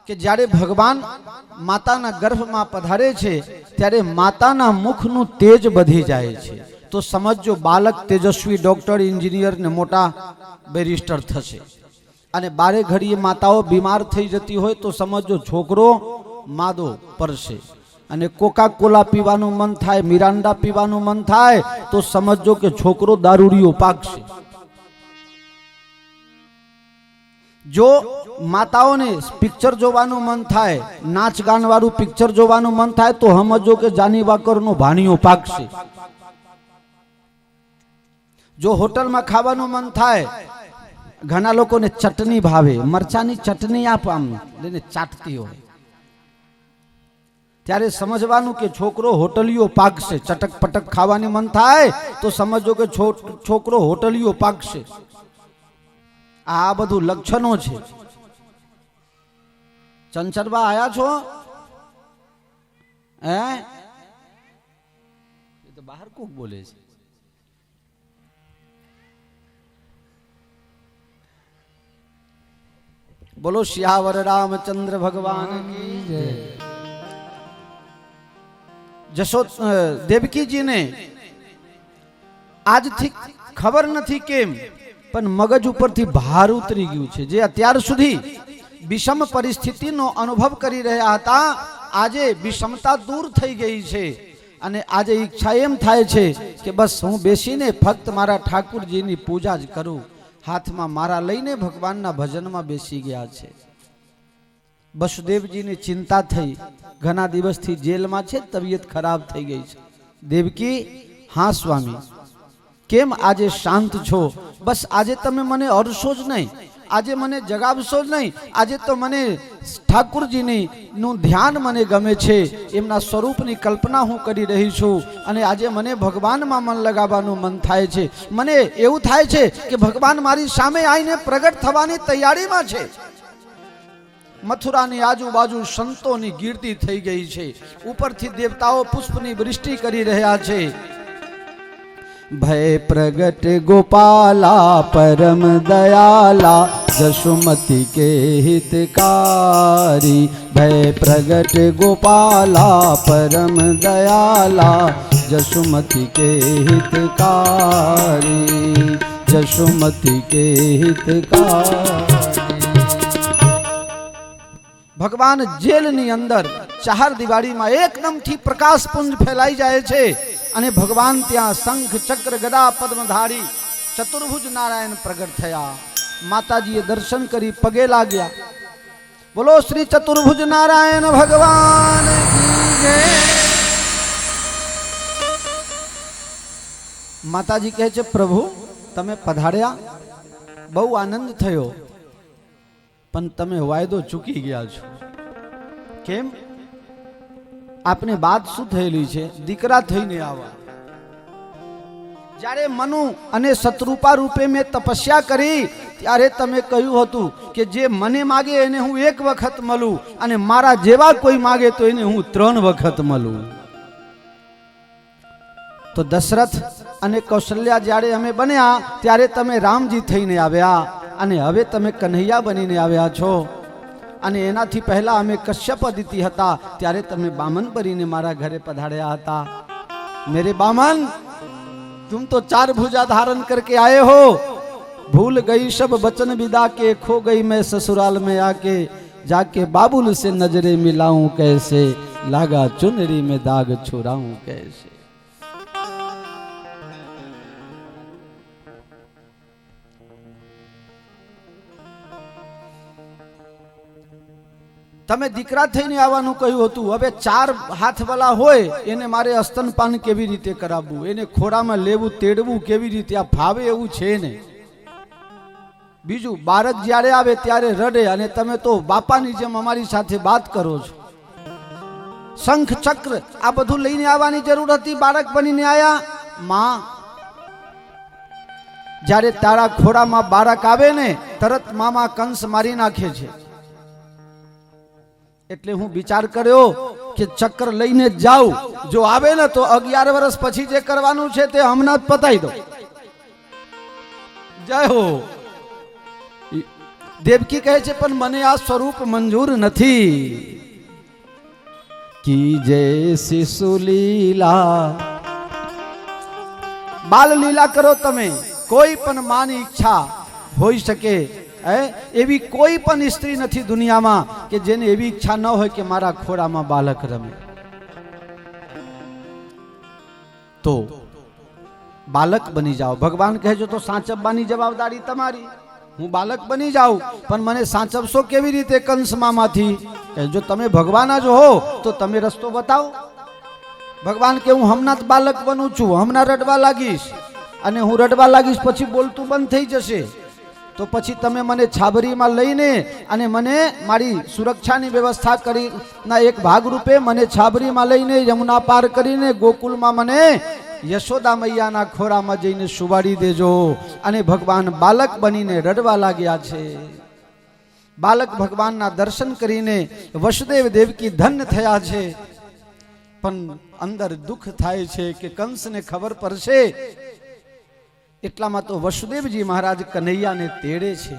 કે જ્યારે ભગવાન માતાના ગર્ભમાં પધારે છે ત્યારે માતાના મુખનું તેજ વધી જાય છે. તો સમજો બાલક તેજસ્વી ડોક્ટર, એન્જિનિયર ને મોટા બેરિસ્ટર થશે. અને બારે ઘડીએ માતાઓ બીમાર થઈ જતી હોય તો સમજો છોકરો માદો પડશે. અને કોકા કોલા પીવાનું મન થાય, મિરાન્ડા પીવાનું મન થાય તો સમજો કે છોકરો દારૂડિયો પાકશે. જો માતાઓને પિક્ચર જોવાનું મન થાય, નાચ ગાન વાળું પિક્ચર જોવાનું મન થાય તો સમજો કે જાની વાકરનો ભાણિયો પાકશે. જો હોટલમાં ખાવાનું મન થાય, ઘણા લોકોને ચટણી ભાવે, મરચાની ચટણી આપ આમ લઈને ચાટતી હોય, ત્યારે સમજવાનું કે છોકરો હોટલીઓ પાકશે. ચટક પટક ખાવાની મન થાય તો સમજો કે છોકરો હોટલીઓ પાકશે. આ બધું લક્ષણો છે. ચંચરબા આયા છો? હે, એ તો બહાર કોક બોલે છે. બોલો શ્યાવર રામચંદ્ર ભગવાન की जय. દેવકીજીને આજથી ખબર નથી કેમ પણ મગજ ઉપરથી ભાર ઉતરી ગયું છે. જે અત્યાર સુધી વિષમ પરિસ્થિતિનો અનુભવ કરી રહ્યા હતા, આજે વિષમતા દૂર થઈ ગઈ છે. અને આજે ઈચ્છા એમ થાય છે કે બસ હું બેસીને ફક્ત મારા ઠાકુરજીની પૂજા જ કરું. હાથમાં મારા લઈને ભગવાનના ભજનમાં બેસી ગયા છે. વસુદેવજીની ચિંતા થઈ, ઘણા દિવસથી જેલમાં છે, તબિયત ખરાબ થઈ ગઈ છે. દેવકી, હા સ્વામી, કેમ આજે શાંત છો? બસ આજે તમે મને અડશો જ નહીં, આજે મને જગાવશો જ નહીં. આજે તો મને ઠાકુરજીની નું ધ્યાન મને ગમે છે, એમના સ્વરૂપની કલ્પના હું કરી રહી છું. અને આજે મને ભગવાનમાં મન લગાવવાનું મન થાય છે. મને એવું થાય છે કે ભગવાન મારી સામે આવીને પ્રગટ થવાની તૈયારીમાં છે. મથુરાની આજુબાજુ સંતોની ગીર્દી થઈ ગઈ છે. ઉપરથી દેવતાઓ પુષ્પની વૃષ્ટિ કરી રહ્યા છે. ભય પ્રગટ ગોપાલા પરમ દયાલા જશુમતી કે હિતકારી. ભય પ્રગટ ગોપાલા પરમ દયાલા જશુમતી કે હિતકારી. જશુમતી કે હિતકારી. ભગવાન જેલની અંદર ચાર દિવાળીમાં એકદમથી પ્રકાશપુંજ ફેલાઈ જાય છે. અને ભગવાન ત્યાં શંખ ચક્ર ગદા પદ્મધારી ચતુર્ભુજ નારાયણ પ્રગટ થયા. માતાજીએ દર્શન કરી પગે લાગ્યા. બોલો શ્રી ચતુર્ભુજ નારાયણ ભગવાન કી જય. માતાજી કહે છે, પ્રભુ તમે પધાર્યા, બહુ આનંદ થયો, પણ તમે વાયદો ચૂકી ગયા છો. કેમ? આપને વાત શું થયેલી છે? દીકરા થઈને આવા. જ્યારે મનુ અને શત્રુપા રૂપે મેં તપસ્યા કરી ત્યારે તમે કહ્યું હતું કે જે મને માગે એને હું એક વખત મળું, અને મારા જેવા કોઈ માગે તો એને હું 3 વખત મળું. તો દશરથ અને કૌશલ્યા જ્યારે અમે બન્યા ત્યારે તમે રામજી થઈને આવ્યા, અને હવે તમે કન્હૈયા બનીને આવ્યા છો. અને એનાથી પહેલા અમે કશ્યપ અદિતિ હતા ત્યારે તમે બામન બનીને મારા ઘરે પધાર્યા હતા. मेरे बामन, तुम तो 4 भुजा धारण करके आए हो. भूल गई सब बचन विदा के, खो गई मैं ससुराल में आके. जाके बाबुल से नजरे मिलाऊं कैसे, लागा चुनरी में दाग छुड़ाऊं कैसे. તમે દીકરા થઈને આવવાનું કહ્યું હતું. હવે 4 હાથવાળા હોય એને મારે અસ્તનપાન કેવી રીતે કરાવવું, એને ખોરામાં લેવું તેડવું કેવી રીતે? આ ભાવે એવું છે ને. બીજું, બાળક જ્યારે આવે ત્યારે રડે, અને તમે તો બાપાની જેમ અમારી સાથે વાત કરો છો. શંખ ચક્ર આ બધું લઈને આવવાની જરૂર હતી? બાળક બનીને આયા. માં, જ્યારે તારા ખોરામાં બાળક આવે ને તરત મામા કંસ મારી નાખે છે. એટલે હું વિચાર કર્યો કે ચક્ર લઈને જ જાઉં. જો આવે ને તો 11 વર્ષ પછી જે કરવાનું છે તે હમણાં જ પતાવી દો. જય હો. દેવકી કહે છે પણ મને આ સ્વરૂપ મંજૂર નથી. કીજે શિશુ લીલા, બાલ લીલા કરો તમે. કોઈ પણ માની ઈચ્છા હોઈ શકે, એવી કોઈ પણ સ્ત્રી નથી દુનિયામાં કે જેને એવી ઈચ્છા ન હોય કે મારા ખોળામાં બાલક રમે. તો બાલક બની જાઓ. ભગવાન કહેજો તો સાચવવાની જવાબદારી તમારી. હું બાલક બની જાઉં પણ મને સાચવશો કેવી રીતે કંસ મામાથી? જો તમે ભગવાન જ હો તો તમે રસ્તો બતાવો. ભગવાન કે હું હમણાં જ બાલક બનું છું, હમણાં રડવા લાગીશ, અને હું રડવા લાગીશ પછી બોલતું બંધ થઈ જશે. તો પછી તમે મને છાબરીમાં લઈને અને મને મારી સુરક્ષાની વ્યવસ્થા કરીના એક ભાગરૂપે મને છાબરીમાં લઈને યમુના પાર કરીને ગોકુલમાં મને યશોદા મૈયાના ખોરામાં જઈને સુવાડી દેજો. અને ભગવાન બાલક બનીને રડવા લાગ્યા છે. બાલક ભગવાનના દર્શન કરીને વસુદેવ દેવકી ધન્ય થયા છે. પણ અંદર દુઃખ થાય છે કે કંસને ખબર પડશે. એટલામાં તો વસુદેવજી મહારાજ કનૈયાને તેડે છે.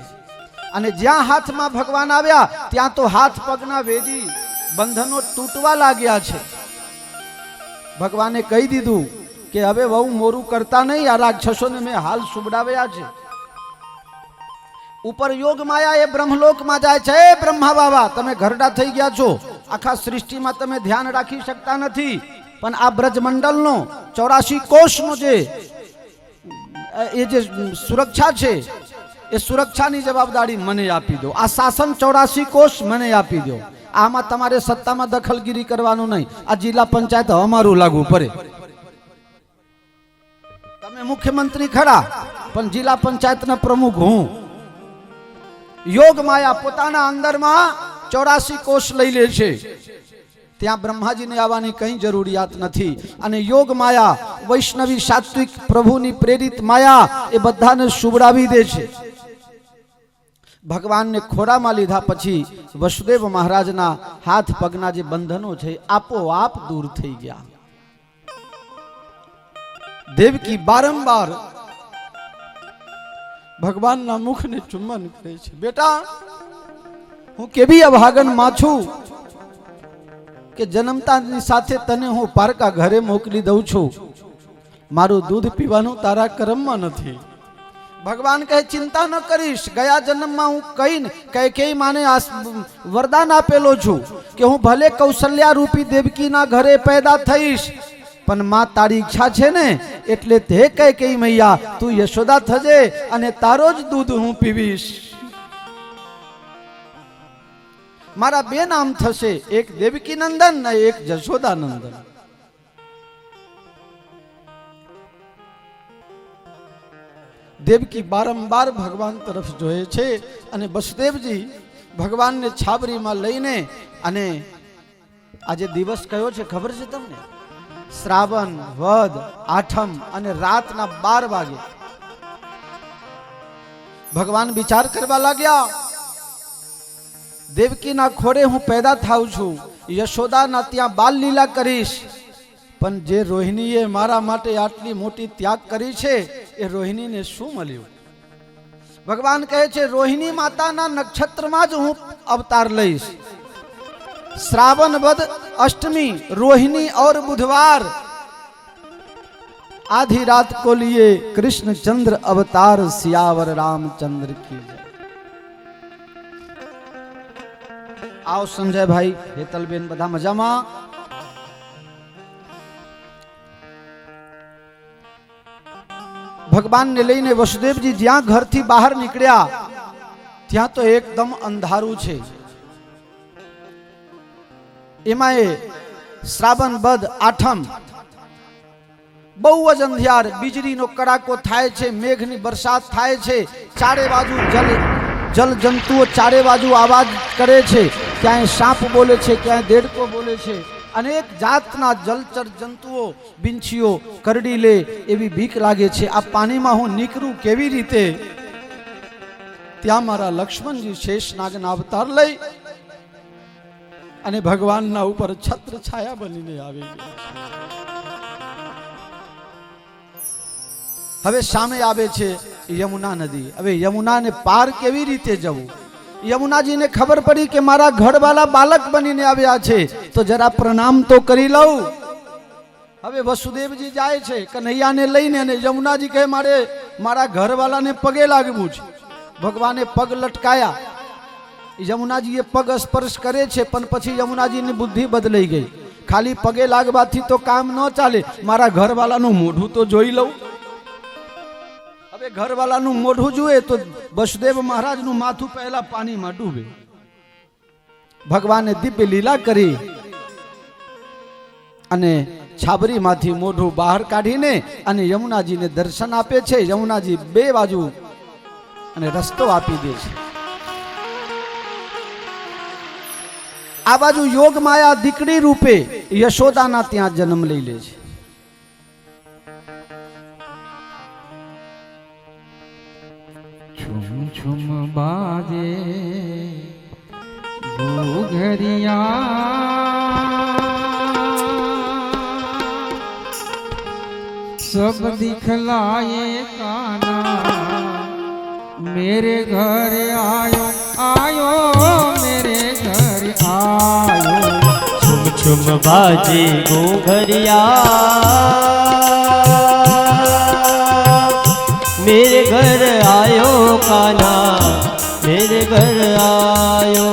અને જ્યાં હાથમાં ભગવાન આવ્યા ત્યાં તો હાથ પગના વેદી બંધનો તૂટવા લાગ્યા છે. ભગવાને કહી દીધું કે હવે બહુ મોરું કરતા નહીં, આ રાક્ષસોને મેં હાલ સુબડાવ્યા છે. ઉપર યોગ માયા એ બ્રહ્મલોકમાં જાય છે. બ્રહ્મા બાબા તમે ઘરડા થઈ ગયા છો, આખા સૃષ્ટિમાં તમે ધ્યાન રાખી શકતા નથી, પણ આ બ્રજમંડળનો 84 કોષનો જે સુરક્ષા છે એ સુરક્ષાની જવાબદારી મને આપી દો. આ શાસન 84 કોષ મને આપી દો. આમાં તમારે સત્તામાં દખલગીરી કરવાનું નહીં. આ જિલ્લા પંચાયત અમારું લાગુ પડે. તમે મુખ્યમંત્રી ખરા પણ જિલ્લા પંચાયતના પ્રમુખ હું. યોગ માયા પોતાના અંદરમાં 84 કોષ લઈ લે છે. ત્યાં બ્રહ્માજીને આવવાની કઈ જરૂરિયાત નથી. અને યોગ માયા વૈષ્ણવી સાત્વિક પ્રભુની પ્રેરિત માયા એ બધાને સુવડાવી દે છે. ભગવાનને ખોરામાં લીધા પછી વસુદેવ મહારાજના હાથ પગના જે બંધનો છે આપોઆપ દૂર થઈ ગયા. દેવકી બારંબાર ભગવાનના મુખને ચુંબન કરે છે. બેટા હું કેવી અભાગન માં છું કે જન્મતાની સાથે તને હું પારકા ઘરે મોકલી દઉં છું. મારું દૂધ પીવાનું તારા કર્મમાં નથી. ભગવાન કહે ચિંતા ન કરીશ. ગયા જન્મમાં હું કઈ માને વરદાન આપેલો છું કે હું ભલે કૌશલ્યા રૂપી દેવકીના ઘરે પેદા થઈશ, પણ માં તારી ઈચ્છા છે ને એટલે તે કઈ મૈયા તું યશોદા થજે અને તારો જ દૂધ હું પીવીશ. મારા બે નામ થશે, એક દેવકી નંદન અને એક જશોદા નંદન. દેવકી બારંબાર ભગવાન તરફ જોયે છે અને વસુદેવજી ભગવાનને છાબરીમાં લઈને, અને આજે દિવસ કયો છે ખબર છે તમને? શ્રાવણ વદ આઠમ અને રાતના 12 વાગે ભગવાન વિચાર કરવા લાગ્યા. દેવકીના ખોડે હું પેદા થાઉં છું, યશોદાના ત્યાં બાલ લીલા કરીશ, પણ જે રોહિણીએ મારા માટે આટલી મોટી ત્યાગ કરી છે એ રોહિણીને શું મળ્યું? ભગવાન કહે છે રોહિણી માતાના નક્ષત્રમાં જ હું અવતાર લઈશ. श्रावण वद अष्टमी रोहिणी और बुधवार आधी रात को लिए कृष्ण चंद्र अवतार सियावर रामचंद्र की जय। आओ संजय भाई हेतलबेन बधा मजामा। भगवान ने लईने वसुदेव जी ज्यां घर थी बाहर निकळ्या त्यां तो एकदम अंधारू छे। एमां श्रावण बद आठम बहु ज अंधियार बीजली नो कड़ाको थाय छे, मेघनी बरसात थाय छे, चारे बाजू जल जंतुओ चारे बाजू आवाज करे छे, क्यांय सांप बोले छे, क्यांय देड़को बोले छे, अनेक जातना जलचर जंतुओ बींछीओ करड़ी ले एवी बीक लागे छे। आ पानी में हूँ निकलूं केवी रीते? त्यां मारा लक्ष्मण जी शेषनागना अवतार लई अने भगवान ना ऊपर छत्र छाया बनीने आवी गया। हवे सामे आवे छे यमुना नदी। हवे यमुना ने पार केवी रीते जवुं? યમુનાજીને ખબર પડી કે મારા ઘરવાળા બાલક બનીને આવ્યા છે, તો જરા પ્રણામ તો કરી લઉં. હવે વસુદેવજી જાય છે કન્હૈયાને લઈને, અને યમુનાજી કહે મારે મારા ઘરવાળાને પગે લાગવું છે. ભગવાને પગ લટકાયા. યમુનાજીએ પગ સ્પર્શ કરે છે, પણ પછી યમુનાજીની બુદ્ધિ બદલાઈ ગઈ. ખાલી પગે લાગવાથી તો કામ ન ચાલે, મારા ઘરવાળાનું મોઢું તો જોઈ લઉં. હવે ઘરવાળાનું મોઢું જુએ તો વસુદેવ મહારાજનું માથું પહેલા પાણીમાં ડૂબે. ભગવાને દિવ્ય લીલા કરી અને છાબરીમાંથી મોઢું બહાર કાઢીને અને યમુનાજીને દર્શન આપે છે. યમુનાજી બે બાજુ અને રસ્તો આપી દે છે. આ બાજુ યોગ માયા દીકરી રૂપે યશોદાના ત્યાં જન્મ લઈ લે છે. છુમ છુમ બાજે घरिया सब दिखलाए काना मेरे घर आयो आयो मेरे घर आयो छुम छुम बाजे घरिया मेरे घर आयो कान्हा मेरे घर आयो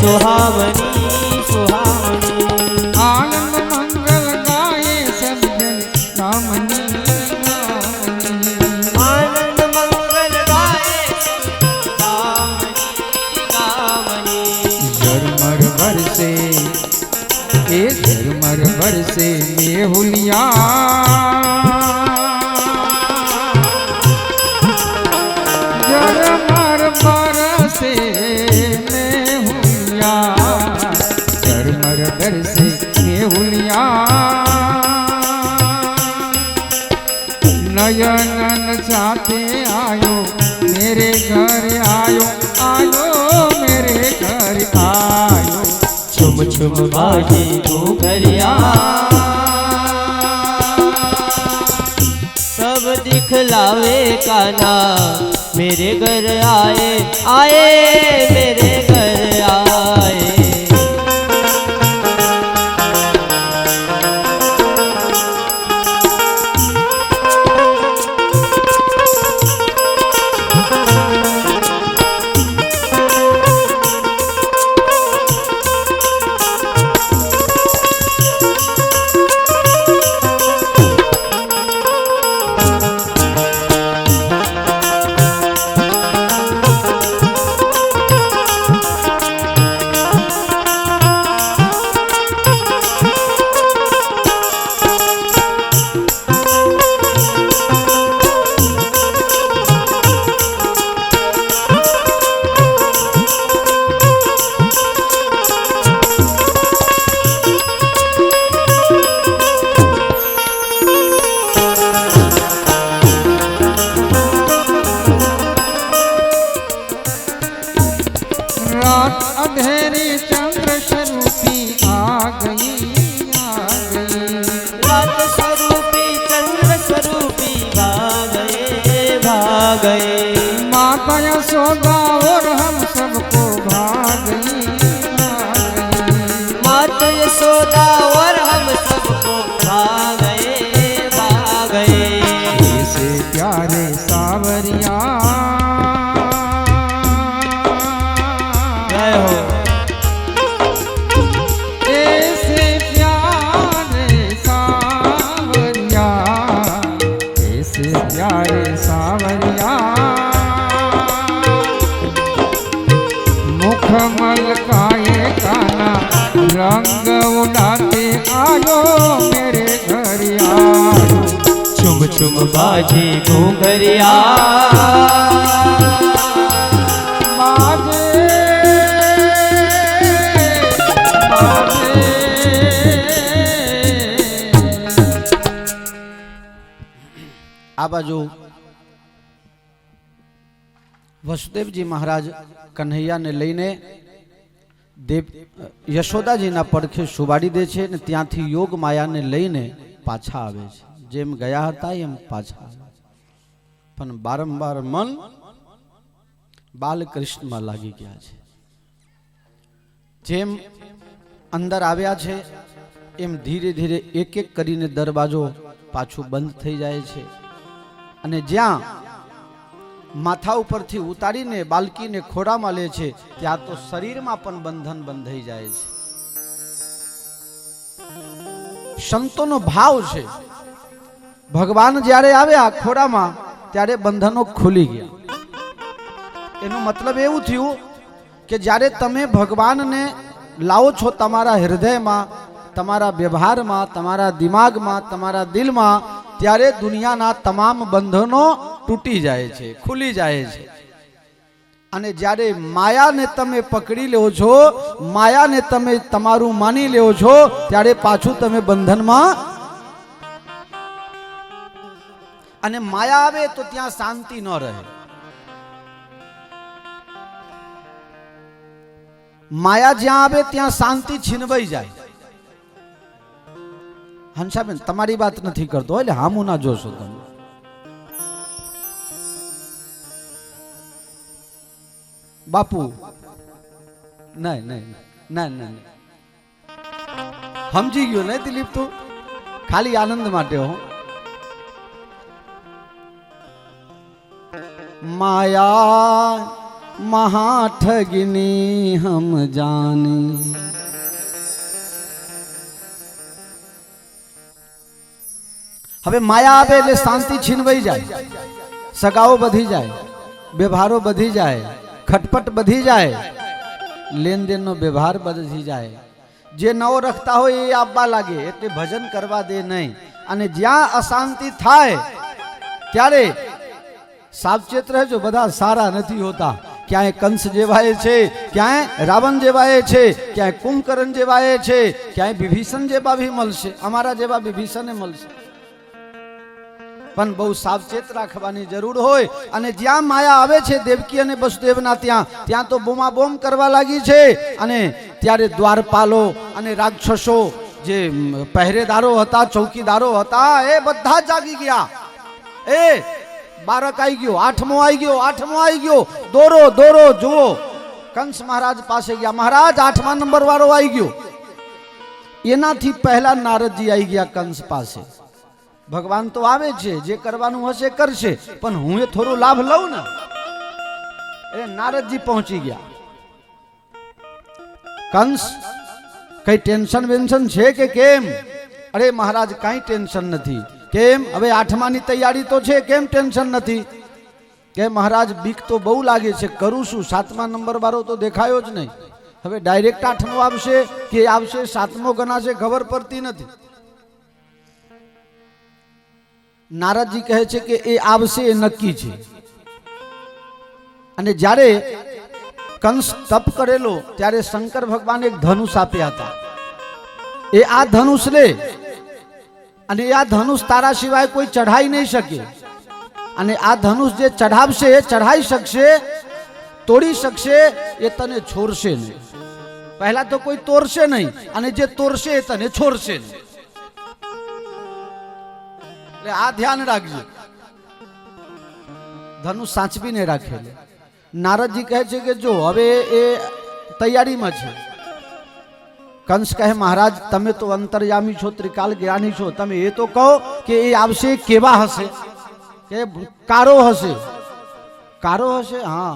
सुहावनी सुहावनी आनंद मंगल गाए सब जन गामनी आनंद मंगल गाए गामनी गामनी झरमर बरसे ए झरमर बरसे मेहुलिया झरमर बरसे घर से मेहुलिया नयनन चाहते आयो मेरे घर आयो आयो मेरे घर आयो छुम छुम बाजे घरिया सब दिखलावे कान्हा मेरे घर आए आए मेरे घर आए अंधेरी चंद्र स्वरूपी आ गई रात स्वरूपी चंद्र स्वरूपी भाग गए माता यशोदा और हम सबको भाग गई माता यशोदा और हम सबको भाग गए ऐसे प्यारे सावरिया मुख मलकाए काना रंग उड़ाते आयो मेरे घर आयो चुम चुम बाजे घूंघरिया बाजे बाजे आ बाजू વસુદેવજી મહારાજ કન્હૈયાને લઈને દેવ યશોદાજીના પડખે સુવાડી દે છે અને ત્યાંથી યોગ માયાને લઈને પાછા આવે છે. જેમ ગયા હતા એમ પાછા આવે, પણ બારંબાર મન બાલકૃષ્ણમાં લાગી ગયા છે. જેમ અંદર આવ્યા છે એમ ધીરે ધીરે એક એક કરીને દરવાજો પાછું બંધ થઈ જાય છે અને જ્યાં માથા ઉપરથી ઉતારીને બાલકીને ખોરામાં લે છે ત્યાં તો શરીરમાં પણ બંધન બંધાઈ જાય છે. સંતોનો ભાવ છે, ભગવાન જ્યારે આવ્યા ખોરામાં ત્યારે બંધનો ખુલી ગયા. એનો મતલબ એવું થયું કે જ્યારે તમે ભગવાનને લાવો છો તમારા હૃદયમાં, તમારા વ્યવહારમાં, તમારા દિમાગમાં, તમારા દિલમાં, ત્યારે દુનિયાના તમામ બંધનો તૂટી જાય છે, ખુલી જાય છે. અને જ્યારે માયાને તમે પકડી લ્યો છો, માયાને તમે તમારું માની લ્યો છો, ત્યારે પાછું તમે બંધનમાં. અને માયા આવે તો ત્યાં શાંતિ ન રહે. માયા જ્યાં આવે ત્યાં શાંતિ છીનવાઈ જાય. હંસાબેન તમારી વાત નથી કરતો એટલે હામું ના જોશો તમે. બાપુ નહીં નહીં ના ના નહીં, સમજી ગયો ને દિલીપ, તું ખાલી આનંદ માટે હો. માયા મહાઠગની હમ જાની, હવે માયા આવે એટલે શાંતિ છીનવાઈ જાય, સગાઓ બધી જાય, વ્યવહારો બધી જાય, ખટપટ બધી જાય, લેનદેનનો વ્યવહાર બધી જાય. જે નવો રખતા હોય એ આપવા લાગે, એટલે ભજન કરવા દે નહીં. અને જ્યાં અશાંતિ થાય ત્યારે સાવચેત રહેજો, બધા સારા નથી હોતા. ક્યાંય કંસ જેવાય છે, ક્યાંય રાવણ જેવાય છે, ક્યાંય કુંભકર્ણ જેવાય છે, ક્યાંય વિભીષણ જેવા ભી મળશે, અમારા જેવા વિભીષણે મળશે. પણ બહુ સાવચેત રાખવાની જરૂર હોય. અને જ્યાં માયા આવે છે દેવકી અને વસુદેવના ત્યાં તો બોમાબોમ કરવા લાગી છે. અને ત્યારે દ્વારપાલો અને રાક્ષસો જે પહેરેદારો હતા, ચોકીદારો હતા, એ બધા જાગી ગયા. એ બાળક આવી ગયો, આઠમો આવી ગયો, આઠમો આવી ગયો, દોરો દોરો જુઓ. કંસ મહારાજ પાસે ગયા, મહારાજ 8મા નંબર વાળો આવી ગયો. એનાથી પહેલા નારદજી આવી ગયા કંસ પાસે. ભગવાન તો આવે છે, જે કરવાનું હશે કરશે, પણ હું એ થોડો લાભ લઉં ને. એ નારદજી પહોંચી ગયા. કંસ કઈ ટેન્શન વેન્શન છે કે કેમ? અરે મહારાજ કઈ ટેન્શન નથી. કેમ? હવે 8માની તૈયારી તો છે, કેમ ટેન્શન નથી? કે મહારાજ બીક તો બહુ લાગે છે, કરું શું? 7મા નંબર વાળો તો દેખાયો જ નહીં. હવે ડાયરેક્ટ 8મો આવશે કે આવશે 7મો ગણાશે ખબર પડતી નથી. નારદજી કહે છે કે એ આવશે એ નક્કી છે. અને જ્યારે કંસ તપ કરેલો ત્યારે શંકર ભગવાન એક ધનુષ આપ્યા હતા. એ આ ધનુષ લે અને આ ધનુષ તારા સિવાય કોઈ ચઢાઈ નહીં શકે. અને આ ધનુષ જે ચઢાવશે, ચઢાઈ શકશે, તોડી શકશે, એ તને છોડશે નહીં. પહેલા તો કોઈ તોડશે નહીં, અને જે તોડશે એ તને છોડશે નહીં. એટલે આ ધ્યાન રાખજો. ધનુષ સાચવીને રાખેલું. નારદજી કહે છે કે જો હવે એ તૈયારીમાં છે. કંસ કહે મહારાજ તમે તો અંતર્યામી છો, ત્રિકાલ જ્ઞાની છો, તમે એ તો કહો કે એ આવશે કેવા હશે? કે કારો હશે. કારો હશે? હા.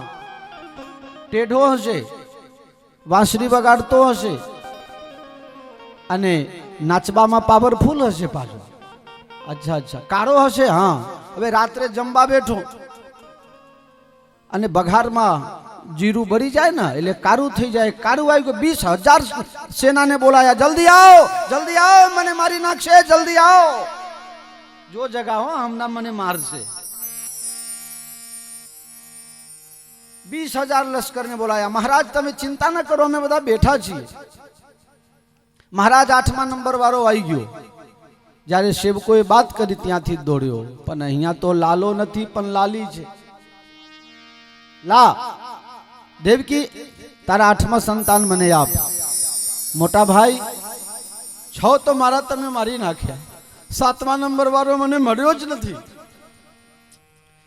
ટેઢો હશે, વાંસળી વગાડતો હશે, અને નાચવામાં પાવરફુલ હશે પાછો. અચ્છા અચ્છા, કારો હશે. હા. હવે રાત્રે જમવા બેઠો અને બઘારમાં જીરું બળી જાય ને એટલે કારું થઈ જાય. કારું આવી ગયું. 20,000 સેનાને બોલાયા, જલ્દી આવો, મને મારી નાખશે, જલ્દી આવો. જો જગા હો, હમણાં મને મારશે. 20,000 લશ્કરને બોલાયા. મહારાજ તમે ચિંતા ન કરો, અમે બધા બેઠા છીએ. મહારાજ 8મા નંબર વાળો આવી ગયો. જ્યારે સેવકોએ વાત કરી ત્યાંથી દોડ્યો. પણ અહીંયા તો લાલો નથી પણ લાલી છે. લા દેવકી, તારા 8મા સંતાન મને આપ. મોટા ભાઈ, 6 તો મારા તમે મારી નાખ્યા, 7મા નંબર વાળો મને મળ્યો જ નથી.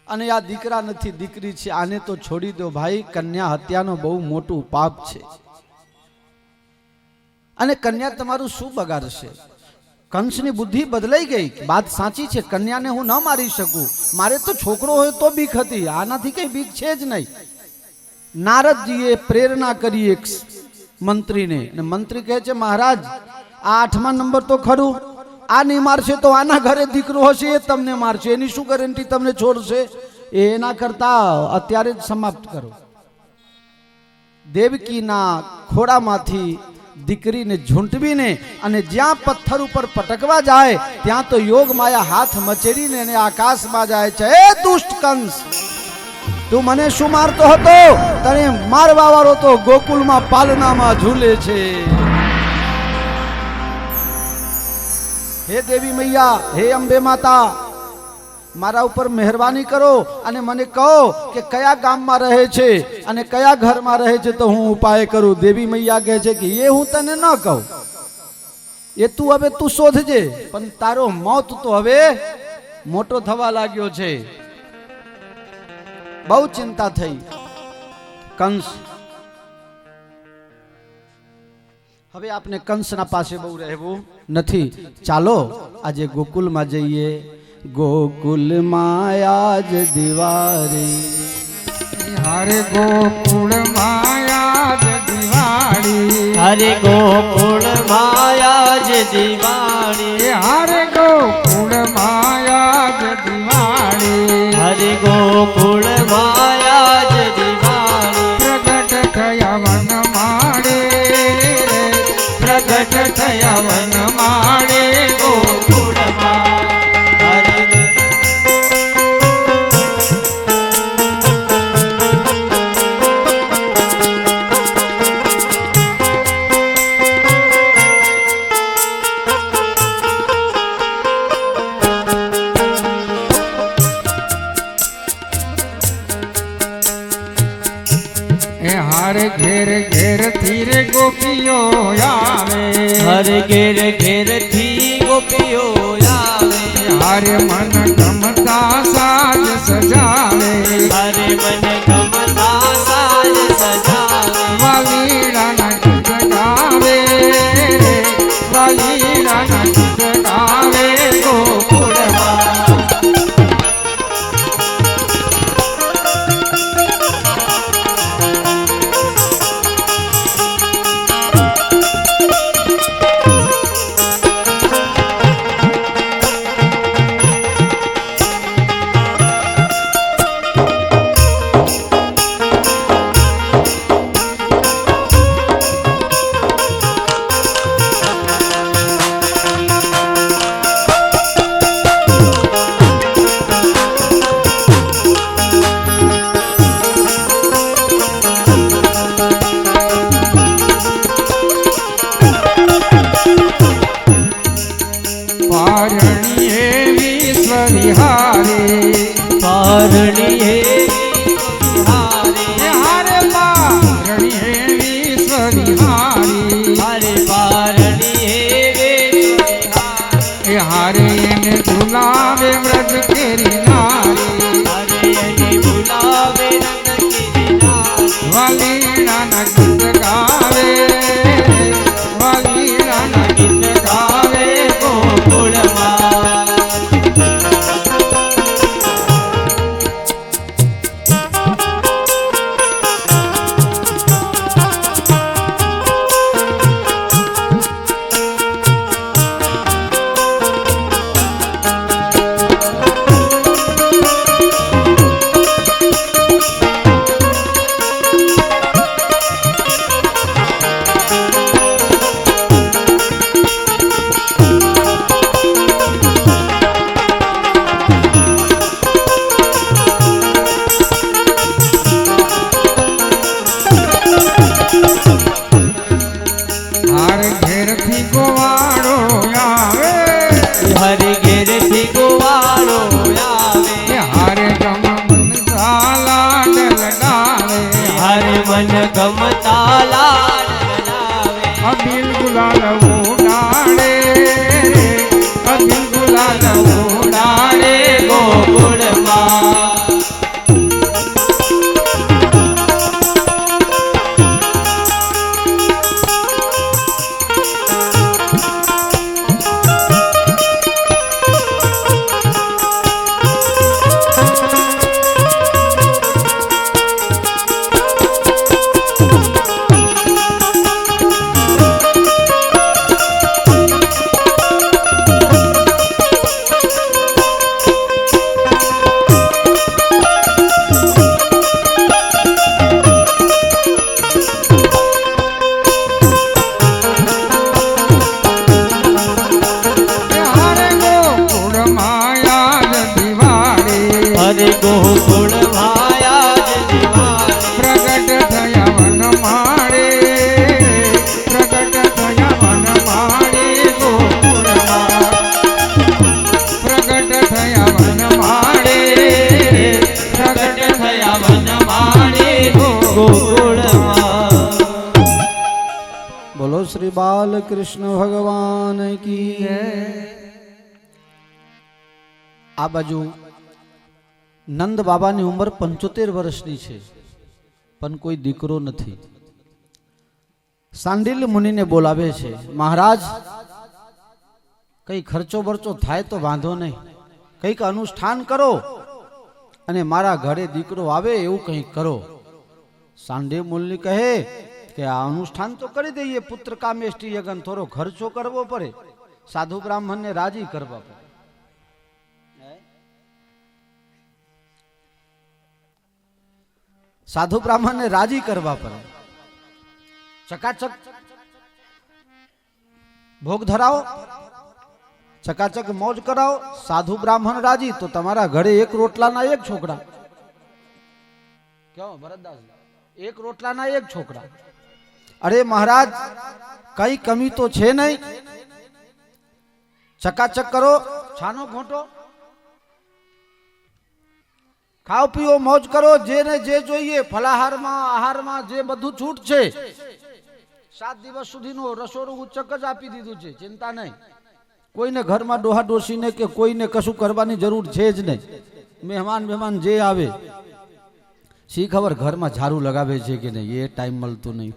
અને આ દીકરા નથી, દીકરી છે, આને તો છોડી દો ભાઈ. કન્યા હત્યાનો બહુ મોટું પાપ છે. અને કન્યા તમારું શું બગાડશે? કંસની બુદ્ધિ બદલાઈ ગઈ. વાત સાચી છે, કન્યાને હું ન મારી શકું. મારે તો છોકરો હોય તો બીક હતી, આનાથી કઈ બીક છે જ નહીં. નારદજીએ પ્રેરણા કરી એક મંત્રીને, અને મંત્રી કહે છે મહારાજ આ 8મા નંબર તો ખરું, આ નહીં મારશે તો આના ઘરે દીકરો હશે એ તમને મારશે, એની શું ગેરંટી તમને છોડશે? એના કરતા અત્યારે જ સમાપ્ત કરો. દેવકીના ખોડામાંથી દીકરીને ઝૂંટવીને અને જ્યાં પથ્થર ઉપર પટકવા જાય ત્યાં તો યોગ માયા હાથ મચેડીને એને આકાશમાં જાય છે. એ દુષ્ટ કંસ, તું મને શું મારતો હતો? તને મારવા વાળો તો ગોકુલમાં પાલનામાં ઝૂલે છે. હે દેવી મૈયા, હે અંબે માતા, મારા ઉપર મહેરબાની કરો અને મને કહો કે કયા ગામમાં રહે છે અને કયા ઘરમાં રહે છે, તો હું ઉપાય કરું. દેવી મૈયા કહે છે કે એ હું તને ન કહું, એ તું હવે તું શોધજે. પણ તારો મોત તો હવે મોટો થવા લાગ્યો છે. બહુ ચિંતા થઈ. કંસ, હવે આપને કંસના પાસે બહુ રહેવું નથી. ચાલો આજે ગોકુલમાં જઈએ. ગોકુલ માયાજ દિવાળી, હરે ગોકુળ માયાજ દિવાળી, હરે ગોકુળ માયાજ દિવાળી, હરે ગોકુળ માયાજ દિવાળી, હરે ગોકુળ માયાજ દિવાળી. પ્રગટ થયા વન માળે, પ્રગટ થયા વન માળે ગોકુળમાં. હરે ઘેર ઘેર થી રે ગોપીઓ આવે, હરે ઘેર ઘેર થી ગોપીઓ આવે, હરે મન ગમતા સાજ સજાવે, હરે મન ગમતા સાજ સજાવે, વાલીડાના ગીત ગાવે, વાલીડાના ગીત ગાવે ગોકુળમાં. પારણી એવી સ્વરિહારે, પારણી એવી હરે પારણી એવી સ્વરિહારી, હરે પારણી એવી હારે એને ઝુલાવે વ્રજ કેરી નારી, હરે એને બોલાવે રંગ કિનારે, વાલીડાના ગીત ગાવે, વાલીડાના ગીત ગાવે ગોકુળમાં. બોલો શ્રી બાલકૃષ્ણ ભગવાન કી જય. આ બાજુ નંદ બાબાની ઉંમર 75 વર્ષની છે, પણ કોઈ દીકરો નથી. સાંડિલ્ય મુનિને બોલાવે છે, મહારાજ કઈ ખર્ચો બરચો થાય તો વાંધો નહીં, કંઈક અનુષ્ઠાન કરો અને મારા ઘરે દીકરો આવે એવું કંઈક કરો. સાંડિલ્ય મુનિ કહે કે આ અનુષ્ઠાન તો કરી દઈએ, પુત્ર કામેષ્ટિ યજ્ઞ, થોડો ખર્ચો કરવો પડે, સાધુ બ્રાહ્મણને રાજી કરવા પડે. સાધુ બ્રાહ્મણને રાજી કરવા પડે, ચકાચક ભોગ ધરાવો, ચકાચક મોજ કરાવો, સાધુ બ્રાહ્મણ રાજી તો તમારા ઘરે એક રોટલાના એક છોકરા. ક્યાં ભરતદાસ, એક રોટલાના એક છોકરા. અરે મહારાજ કઈ કમી તો છે નહીં, ચકાચક કરો, છાનો ઘોંટો, ખાઓ પીઓ મોજ કરો, જેને જે જોઈએ ફલાહારમાં આહારમાં જે બધું છૂટ છે. 7 દિવસ સુધીનું રસોડું ઉચ્ચક જ આપી દીધું છે, ચિંતા નહીં. કોઈને ઘરમાં ડોહા ડોસીને કે કોઈને કશું કરવાની જરૂર છે જ નહીં. મહેમાન જે આવે શી ખબર ઘરમાં ઝાડુ લગાવે છે કે નહીં, એ ટાઈમ મળતો નહીં.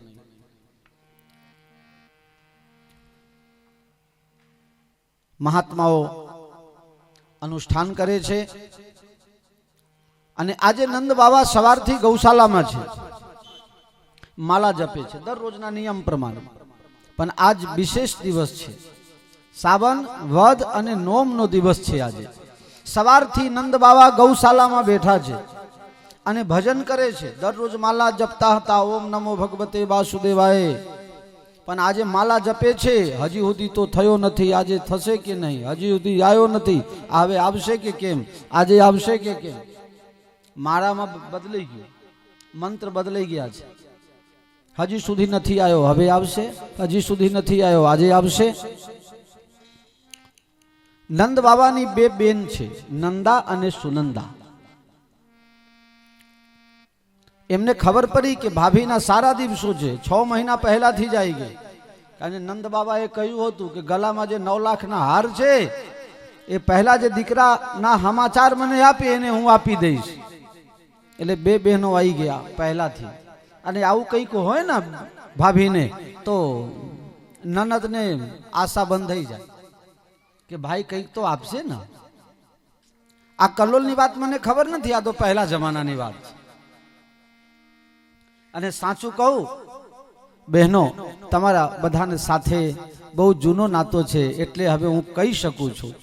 મહાત્માઓ અનુષ્ઠાન કરે છે અને આજે નંદ બાબા સવારથી ગૌશાલામાં છે, માલા જપે છે દરરોજના નિયમ પ્રમાણે. પણ આજ વિશેષ દિવસ છે, સાવન વદ અને નોમનો દિવસ છે. આજે સવારથી નંદ બાબા ગૌશાલામાં બેઠા છે અને ભજન કરે છે. દરરોજ માલા જપતા હતા, ઓમ નમો ભગવતે વાસુદેવાય. પણ આજે માલા જપે છે, હજી સુધી તો થયો નથી. આજે થશે કે નહીં, હજી સુધી આવ્યો નથી, હવે આવશે કે કેમ, આજે આવશે કે કેમ. માળામાં બદલાઈ ગયું, મંત્ર બદલાઈ ગયા છે. હજી સુધી નથી આવ્યો, હવે આવશે, હજી સુધી નથી આવ્યો, આજે આવશે. નંદ બાબાની 2 બેન છે, નંદા અને સુનંદા. એમને ખબર પડી કે ભાભીના સારા દિવસો છે, 6 મહિના પહેલાથી જ આવી ગઈ. કારણ નંદ બાબાએ કહ્યું હતું કે ગલામાં જે 9 લાખના હાર છે એ પહેલા જે દીકરાના સમાચાર મને આપી એને હું આપી દઈશ. એટલે 2 બહેનો આવી ગયા પહેલાથી. અને આવું કંઈક હોય ને ભાભીને તો નનદને આશા બંધ થઈ જાય કે ભાઈ કંઈક તો આપશે ને. આ કલોલની વાત મને ખબર નથી, આ તો પહેલા જમાનાની વાત છે. અને સાચું કહું બહેનો, તમારા બધાને સાથે બહુ જૂનો નાતો છે, એટલે હવે હું કહી શકું છું.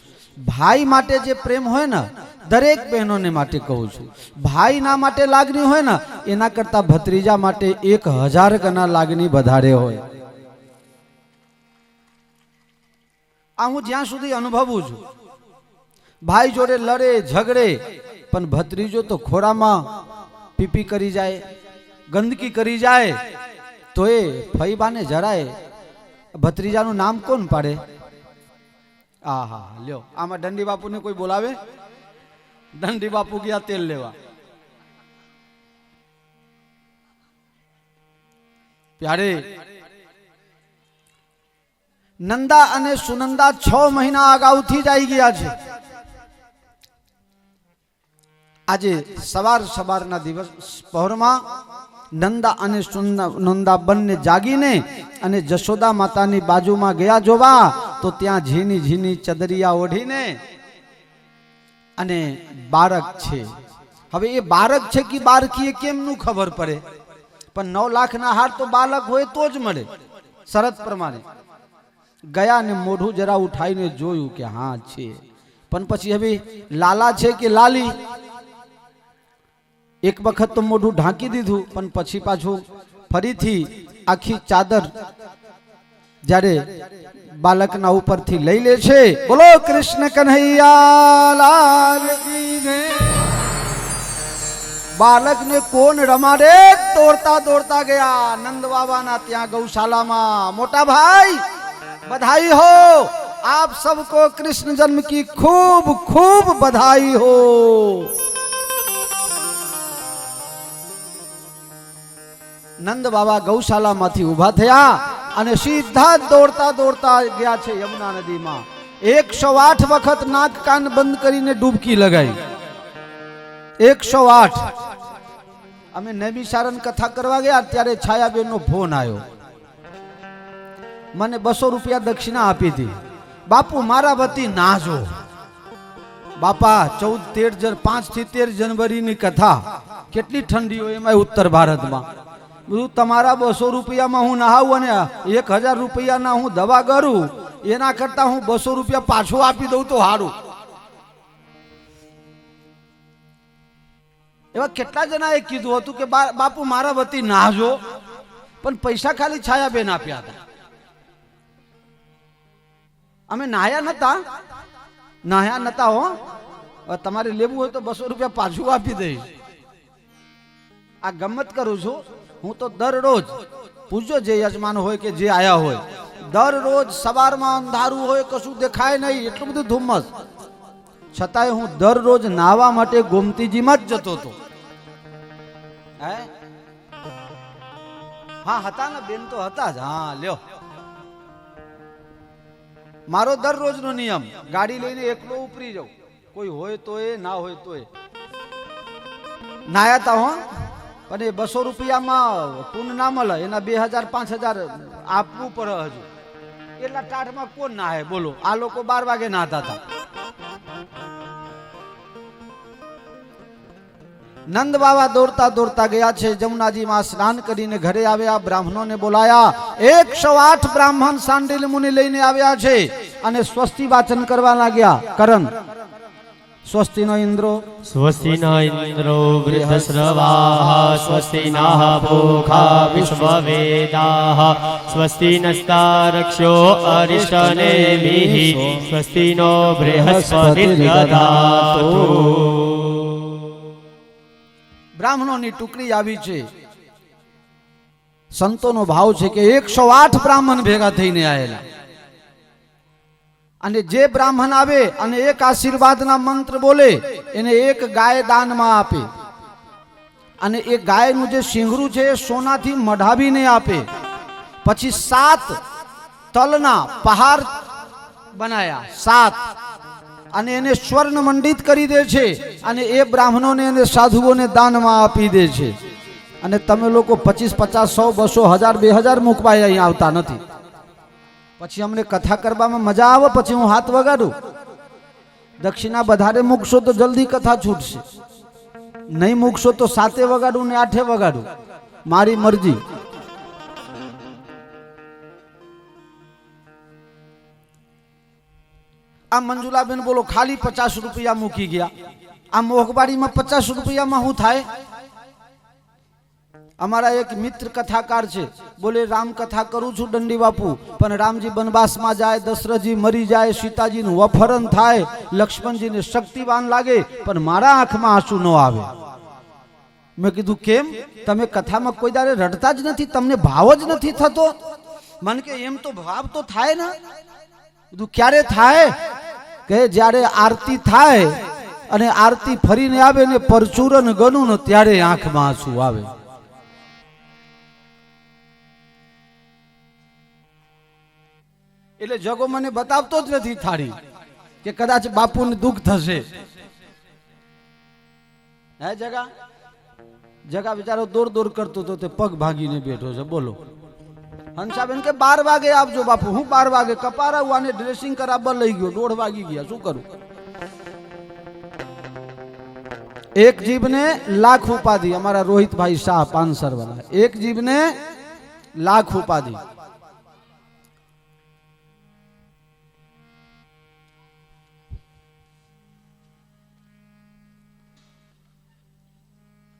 ભાઈ માટે જે પ્રેમ હોય ને, દરેક બહેનોને માટે કહું છું, ભાઈ ના માટે લાગણી હોય ને એના કરતા ભત્રીજા માટે 1000 ગણા લાગણી વધારે હોય. આ હું જ્યાં સુધી અનુભવું છું. ભાઈ જોડે લડે ઝઘડે, પણ ભત્રીજો તો ખોરામાં પીપી કરી જાય, ગંદકી કરી જાય તો એ ફઈબાને જરાય ભત્રીજાનું નામ કોણ પાડે? આહા લ્યો, આમાં દંડી બાપુને કોઈ બોલાવે? દંડી બાપુ ગયા તેલ લેવા. પ્યારે નંદા અને સુનંદા 6 મહિના અગાઉથી જ આવી ગયા છે. આજે સવારના દિવસ પહોરમાં નંદા અને સુનંદા બંને જાગીને અને જશોદા માતાની બાજુમાં ગયા જોવા તો ત્યાં ઝીની ઝીની ચદરિયા ઓઢીને અને બાળક છે. હવે એ બાળક છે કે બાળકી કેમનું ખબર પડે? પણ 9 લાખના હાર તો બાળક હોય તો જ મળે, શરત પ્રમાણે. ગયા ને મોઢું જરા ઉઠાઈને જોયું કે હા છે, પણ પછી હવે લાલા છે કે લાલી? એક વખત તો મોઢું ઢાંકી દીધું, પણ પછી પાછું ફરીથી આખી ચાદર જ્યારે બાળકના ઉપરથી લઈ લે છે. બોલો કૃષ્ણ કન્હૈયા લાલ કી જય. બાળકને કોણ રમાડે? દોડતા દોડતા ગયા નંદ બાબાના ત્યાં ગૌશાલામાં. મોટા ભાઈ बधाई हो, आप सबको कृष्ण जन्म की खूब खूब बधाई हो. नंद बाबा गौशाला माथी उभा थया અને સીધા જ દોડતા દોડતા ગયા છે યમુના નદીમાં. 108 વખત નાક કાન બંધ કરીને ડૂબકી લગાવી. 108. અમે નૈમિષારણ કથા કરવા ગયા ત્યારે છાયાબેનનો ફોન આવ્યો. મને 200 રૂપિયા દક્ષિણા આપી હતી. બાપુ મારા વતી નાજો. બાપા 5 થી 13 જનવરીની કથા, કેટલી ઠંડી હોય એમાં ઉત્તર ભારતમાં. બધું તમારા 200 રૂપિયામાં હું નહાવું અને 1000 રૂપિયાના હું દવા કરું, એના કરતા હું 200 રૂપિયા પાછો આપી દઉં તો સારું. એવા કેટલા જણાએ કીધું હતું કે બાપુ મારા વતી નાહજો, પણ પૈસા ખાલી છાયાબેન આપ્યા હતા. અમે નાહ્યા નતા હો. તમારે લેવું હોય તો 200 રૂપિયા પાછું આપી દઈશ. આ ગમત કરું છું હું તો. દરરોજ પૂછજો જે યજમાન હોય કે જે આયા હોય, દરરોજ સવારમાં અંધારું હોય, કશું દેખાય નહીં, એટલું બધું ધુમ્મસ, છતાંય હું દરરોજ નાહવા માટે ગોમતીજીમાં જ જતો હતો. હા હતા ને બેન, તો હતા જ. હા લ્યો, મારો દરરોજનો નિયમ, ગાડી લઈને એકલો ઉપરી જાઉં, કોઈ હોય તો એ, ના હોય તો એ. નાયા તા હો, પણ એ 200 રૂપિયામાં પૂન ના મળે, એના 2000-5000 આપવું પડે. હજુ એટલા ટાઢમાં કોણ નાહે બોલો? આ લોકો 12 વાગે નાહતા હતા. નંદ બાવા દોડતા દોડતા ગયા છે જમુનાજીમાં, સ્નાન કરીને ઘરે આવ્યા. બ્રાહ્મણોને બોલાયા. 108 બ્રાહ્મણ સાંડિલ મુનિ લઈને આવ્યા છે અને સ્વસ્તિ વાચન કરવા લાગ્યા. કરણ સ્વસ્તિ નો ઇન્દ્રો, સ્વસ્તિ ન ઇન્દ્રો વૃદ્ધશ્રવાઃ, સ્વસ્તિ નઃ પૂષા વિશ્વવેદાઃ, સ્વસ્તિ નસ્તારક્ષ્યો અરિષ્ટનેમિઃ, સ્વસ્તિ નો બૃહસ્પતિર્દધાતુ. બ્રાહ્મણોની ટુકડી આવી છે. સંતોનો ભાવ છે કે 108 બ્રાહ્મણ ભેગા થઈને આવેલા, અને જે બ્રાહ્મણ આવે અને એક આશીર્વાદના મંત્ર બોલે એને એક ગાય દાનમાં આપે, અને એ ગાયનું જે શિંગરું છે એ સોનાથી મઢાવીને આપે. પછી 7 તલના પહાડ બનાયા, 7, અને એને સ્વર્ણ મંડિત કરી દે છે, અને એ બ્રાહ્મણોને અને સાધુઓને દાનમાં આપી દે છે. અને તમે લોકો 25, 50, 100, 200, 1000, 2000 મૂકવા અહીં આવતા નથી. પછી અમને કથા કરવામાં મજા આવે, પછી હું હાથ વગાડું. દક્ષિણા વધારે મૂકશો તો જલ્દી કથા છૂટશે, નહીં મૂકશો તો 7 વગાડું ને 8 વગાડું, મારી મરજી. આ મંજુલાબેન બોલો ખાલી 50 રૂપિયા મૂકી ગયા. આ મોહબારીમાં 50 રૂપિયામાં શું થાય? અમારા એક મિત્ર કથાકાર છે, બોલે રામ કથા કરું છું દંડી બાપુ, પણ રામજી વનવાસમાં જાય, દશરથજી મરી જાય, સીતાજીનું વફરણ થાય, લક્ષ્મણજીને શક્તિવાન લાગે, પણ મારા આંખમાં આંસુ ન આવે. મેં કીધું કેમ? તમે કથામાં કોઈ દાડે રડતા જ નથી, તમને ભાવ જ નથી થતો? મને કે એમ તો ભાવ તો થાય ને. કીધું ક્યારે થાય? કે જ્યારે આરતી થાય અને આરતી ફરીને આવે ને પરચુરન ગણું ને ત્યારે આંખમાં આંસુ આવે. એટલે જગો મને બતાવતો જ નથી થાળી કે કદાચ બાપુને દુઃખ થશે. હે જગા બિચારો દોડ દોડ કરતો તો તે પગ ભાગીને બેઠો છે. બોલો હંસાબેન કે 12 વાગે આવજો બાપુ. હું 12 વાગે કપારાવું આને ડ્રેસિંગ કરાવવા લઈ ગયો, 1:30 વાગી ગયા, શું કરું? એક જીભને લાખ ઉપાધિ. અમારા રોહિતભાઈ શાહ પાનસર વાળા, એક જીભને લાખ ઉપાધિ.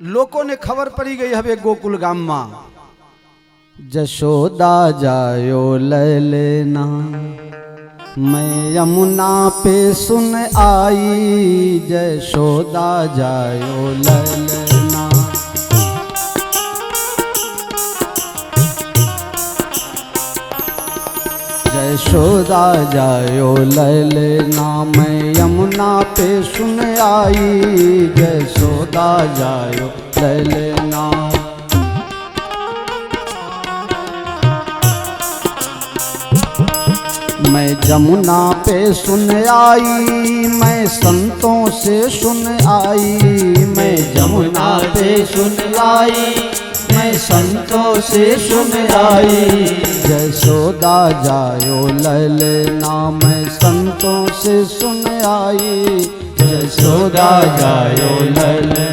લોકોને ખબર પડી ગઈ હવે ગોકુલ ગામમાં. જશોદા જાયો લલના, मैं यमुना पे सुन आई, जशोदा जायो ललना. जशोदा जायो ललना, मैं यमुना पे सुन आई, जशोदा जायो ललना. मैं जमुना पे सुन आई, मैं संतों से सुन आई, मैं जमुना पे सुन आई, मैं संतों से सुन आई। जसोदा जायो ललना, मैं संतों से सुन आई, जसोदा जायो ललना,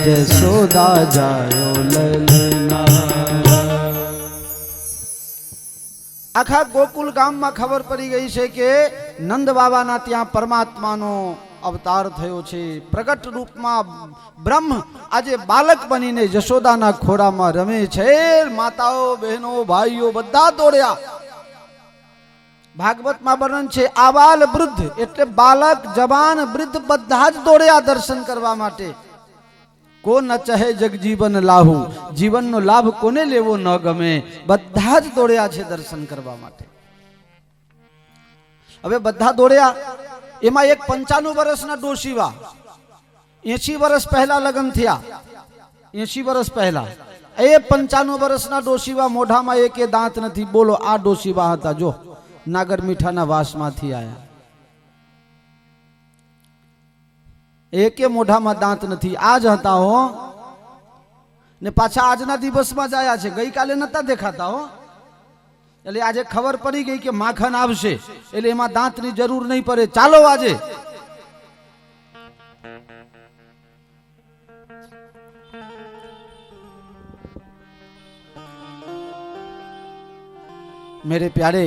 जसोदा जायो ललना। આખા ગોકુલ ગામમાં ખબર પડી ગઈ છે કે નંદ બાબાના ત્યાં પરમાત્માનો અવતાર થયો છે। પ્રગટ રૂપમાં બ્રહ્મ આજે બાલક બનીને જશોદાના ખોળામાં રમે છે। માતાઓ બહેનો ભાઈઓ બધા દોડ્યા। ભાગવતમાં વર્ણન છે આબાલ વૃદ્ધ એટલે બાલક જવાન વૃદ્ધ બધા જ દોડ્યા દર્શન કરવા માટે। को न चाहे जगजीवन लाहू, जीवनનો લાભ કોને લેવો ન ગમે, બધા જ દોડ્યા છે દર્શન કરવા માટે। હવે બધા દોડ્યા, એમાં એક 95 વર્ષના ડોશીવા 80 વર્ષ પહેલા લગ્ન થયા, 80 વર્ષ પહેલા એ 95 વર્ષના ડોશીવા મોઢામાં એકે દાંત નથી। બોલો આ ડોશીવા હતા, જો નાગર મીઠાના વાસમાંથી આયા, એકે મોઢામાં દાંત નથી, આજ હતા હો ને પાછા આજના દિવસમાં જ આયા છે, ગઈકાલે નતા દેખાતા હો। એટલે આજે ખબર પડી ગઈ કે માખણ આવશે એટલે એમાં દાંતની જરૂર નહીં પડે, ચાલો આજે। मेरे प्यारे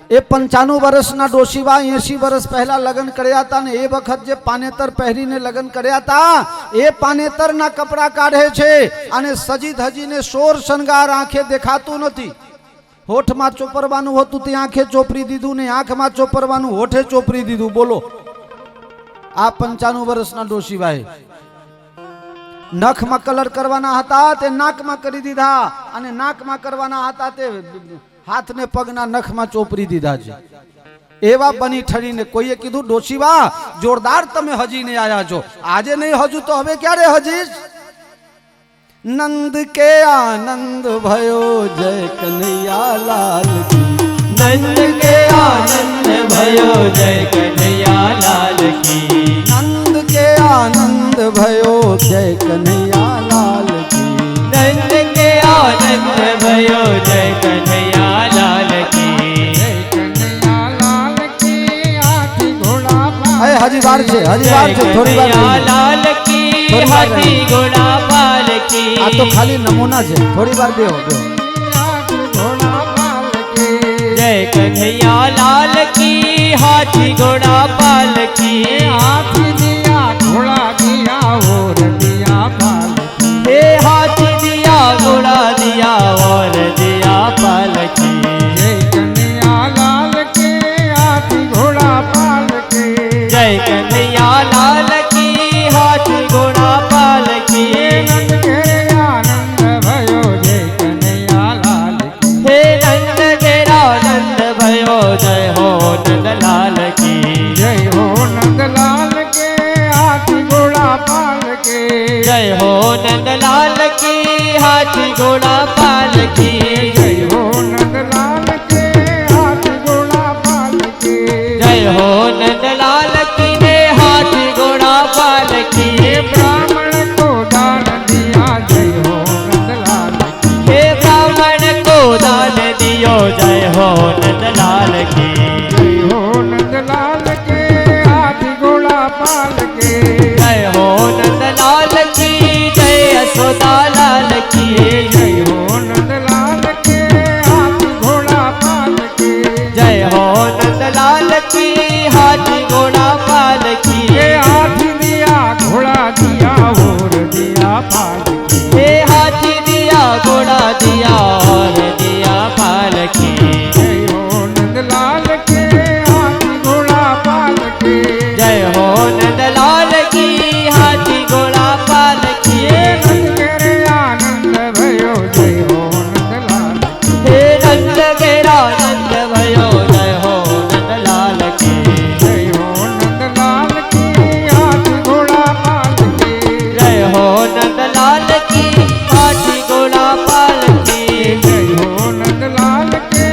એ 95 વર્ષના ડોશીવા 80 વર્ષ પહેલા લગ્ન કર્યા હતા ને એ વખત જે પાનેતર પહેરીને લગ્ન કર્યા હતા એ પાનેતરના કપડા કાઢે છે અને સજી ધજીને સોર શણગાર આંખે દેખાતું નથી। હોઠમાં ચોપરવાનું હતું તે આંખે ચોપરી દીધું ને આંખમાં ચોપરવાનું હોઠે ચોપરી દીધું। બોલો આ 95 વર્ષના ડોશીવાએ નખમાં કલર કરવાના હતા તે નાકમાં કરી દીધા અને નાકમાં કરવાના હતા તે हाथ ने पगना नख में चोपरी दीधा छे। एवा बनी ठरीने कोईए कीधुं डोशीवा जोरदार तमे हजी नहीं आया छो, आजे नहीं हजू तो हवे क्यारे हजीश। नंद के आनंद भयो जय कन्हैया लाल की, नंद के आनंद भयो जय कन्हैया लाल की, नंद के आनंद भयो जय कन्हैया लाल की, नंद के आनंद भयो जय कन्हैया हजी बार छे थोड़ी बार लाल की, हाथी घोड़ा पाल की। आ तो खाली नमूना छे, थोड़ी बार बेहो जय कन्हैया लाल की, हाथी घोड़ा पाल की, हाथी दिया घोड़ा दिया और दिया पाल की, हे हाथी दिया घोड़ा दिया और दिया पाल की। जय कन्हैया लाल के हाथी घोड़ा पाल के, जय कन्हैया लाल की, हाथी घोड़ा पाल की। नंद घेरे आनंद भयो जय कन्हैया लाल की, हे नंद घेरा आनंद भयो जय हो नंद लाल की, जय हो नंद लाल के हाथी घोड़ा पाल के, जय हो नंद लाल की, हाथी घोड़ा पाल की। जय हो नंद लाल के हाथी घोड़ा पाल के, जय हो नंद लाल की ने हाथी घोड़ा पाल की। ब्राह्मण को दान दिया जय हो नंद लाल की, हे ब्राह्मण को दान दियो जय हो नंद लाल की, जय हो नंद लाल के हाथी घोड़ा पाल के, जय हो नंद लाल की, जय यशोदा लाल की, जय हो नंद लाल के हाथी घोड़ा पाल के, जय हो नंद लाल की, हाथी घोड़ा पाल की। ये हाथी दिया घोड़ा दिया और दिया पाल की, हे हाथी दिया घोड़ा दिया और दिया पाल की। जय हो नंद लाल के हाथी घोड़ा पाल के, जय हो नंद लाल की, हाथी घोड़ा पाल की। नंद घेरे आनंद भयो जय हो नंद लाल की, हे नंद घेरा आनंद भयो जय हो नंद लाल की, जय हो नंद लाल की हाथी घोड़ा पाल के, जय हो नंद लाल की, हाथी घोड़ा पाल की। जय हो नंद लाल के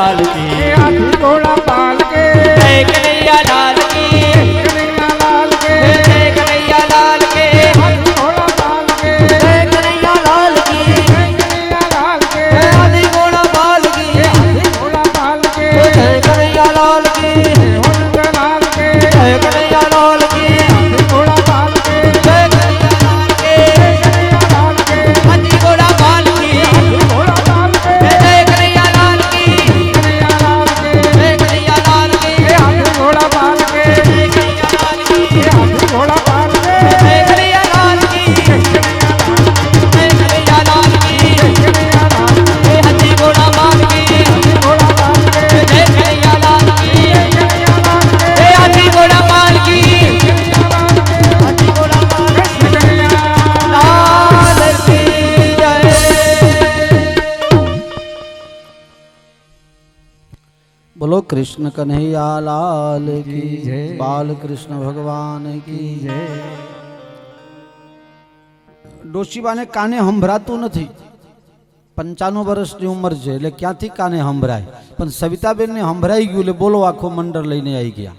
लाल की हाथी घोड़ा पाल के जय कन्हैया लाल की कन्हैया लाल के जय कन्हैया लाल के हाथी घोड़ा पाल के जय कन्हैया लाल की कन्हैया लाल के हाथी घोड़ा पाल की हाथी घोड़ा पाल के जय कन्हैया लाल की होनक लाल के जय कन्हैया लाल की हाथी घोड़ा पाल के जय कन्हैया लाल के कन्हैया लाल के हाथी घोड़ा पाल की हाथी घोड़ा पाल के जय कन्हैया लाल की कन्हैया लाल के जय कन्हैया लाल की हाथी घोड़ा पाल के जय कन्हैया लाल की हाथी घोड़ा पाल के जय कन्हैया लाल की जय कन्हैया लाल की कन्हैया लाल जय हाथी घोड़ा पाल की घोड़ा पाल के जय कन्हैया लाल की कन्हैया लाल के जय हाथी घोड़ा पाल की हाथी घोड़ा पाल कन्हैया लाल की जय। बोलो कृष्ण कन्हैया लाल की जय, बाल कृष्ण भगवान की जय। ડોશીબાને કાને સંભળાતું નથી, 95 વર્ષની ઉંમર છે એટલે ક્યાંથી કાને સંભળાય, પણ સવિતાબેનને સંભળાઈ ગયું એટલે બોલો આખો મંડળ લઈને આવી ગયા.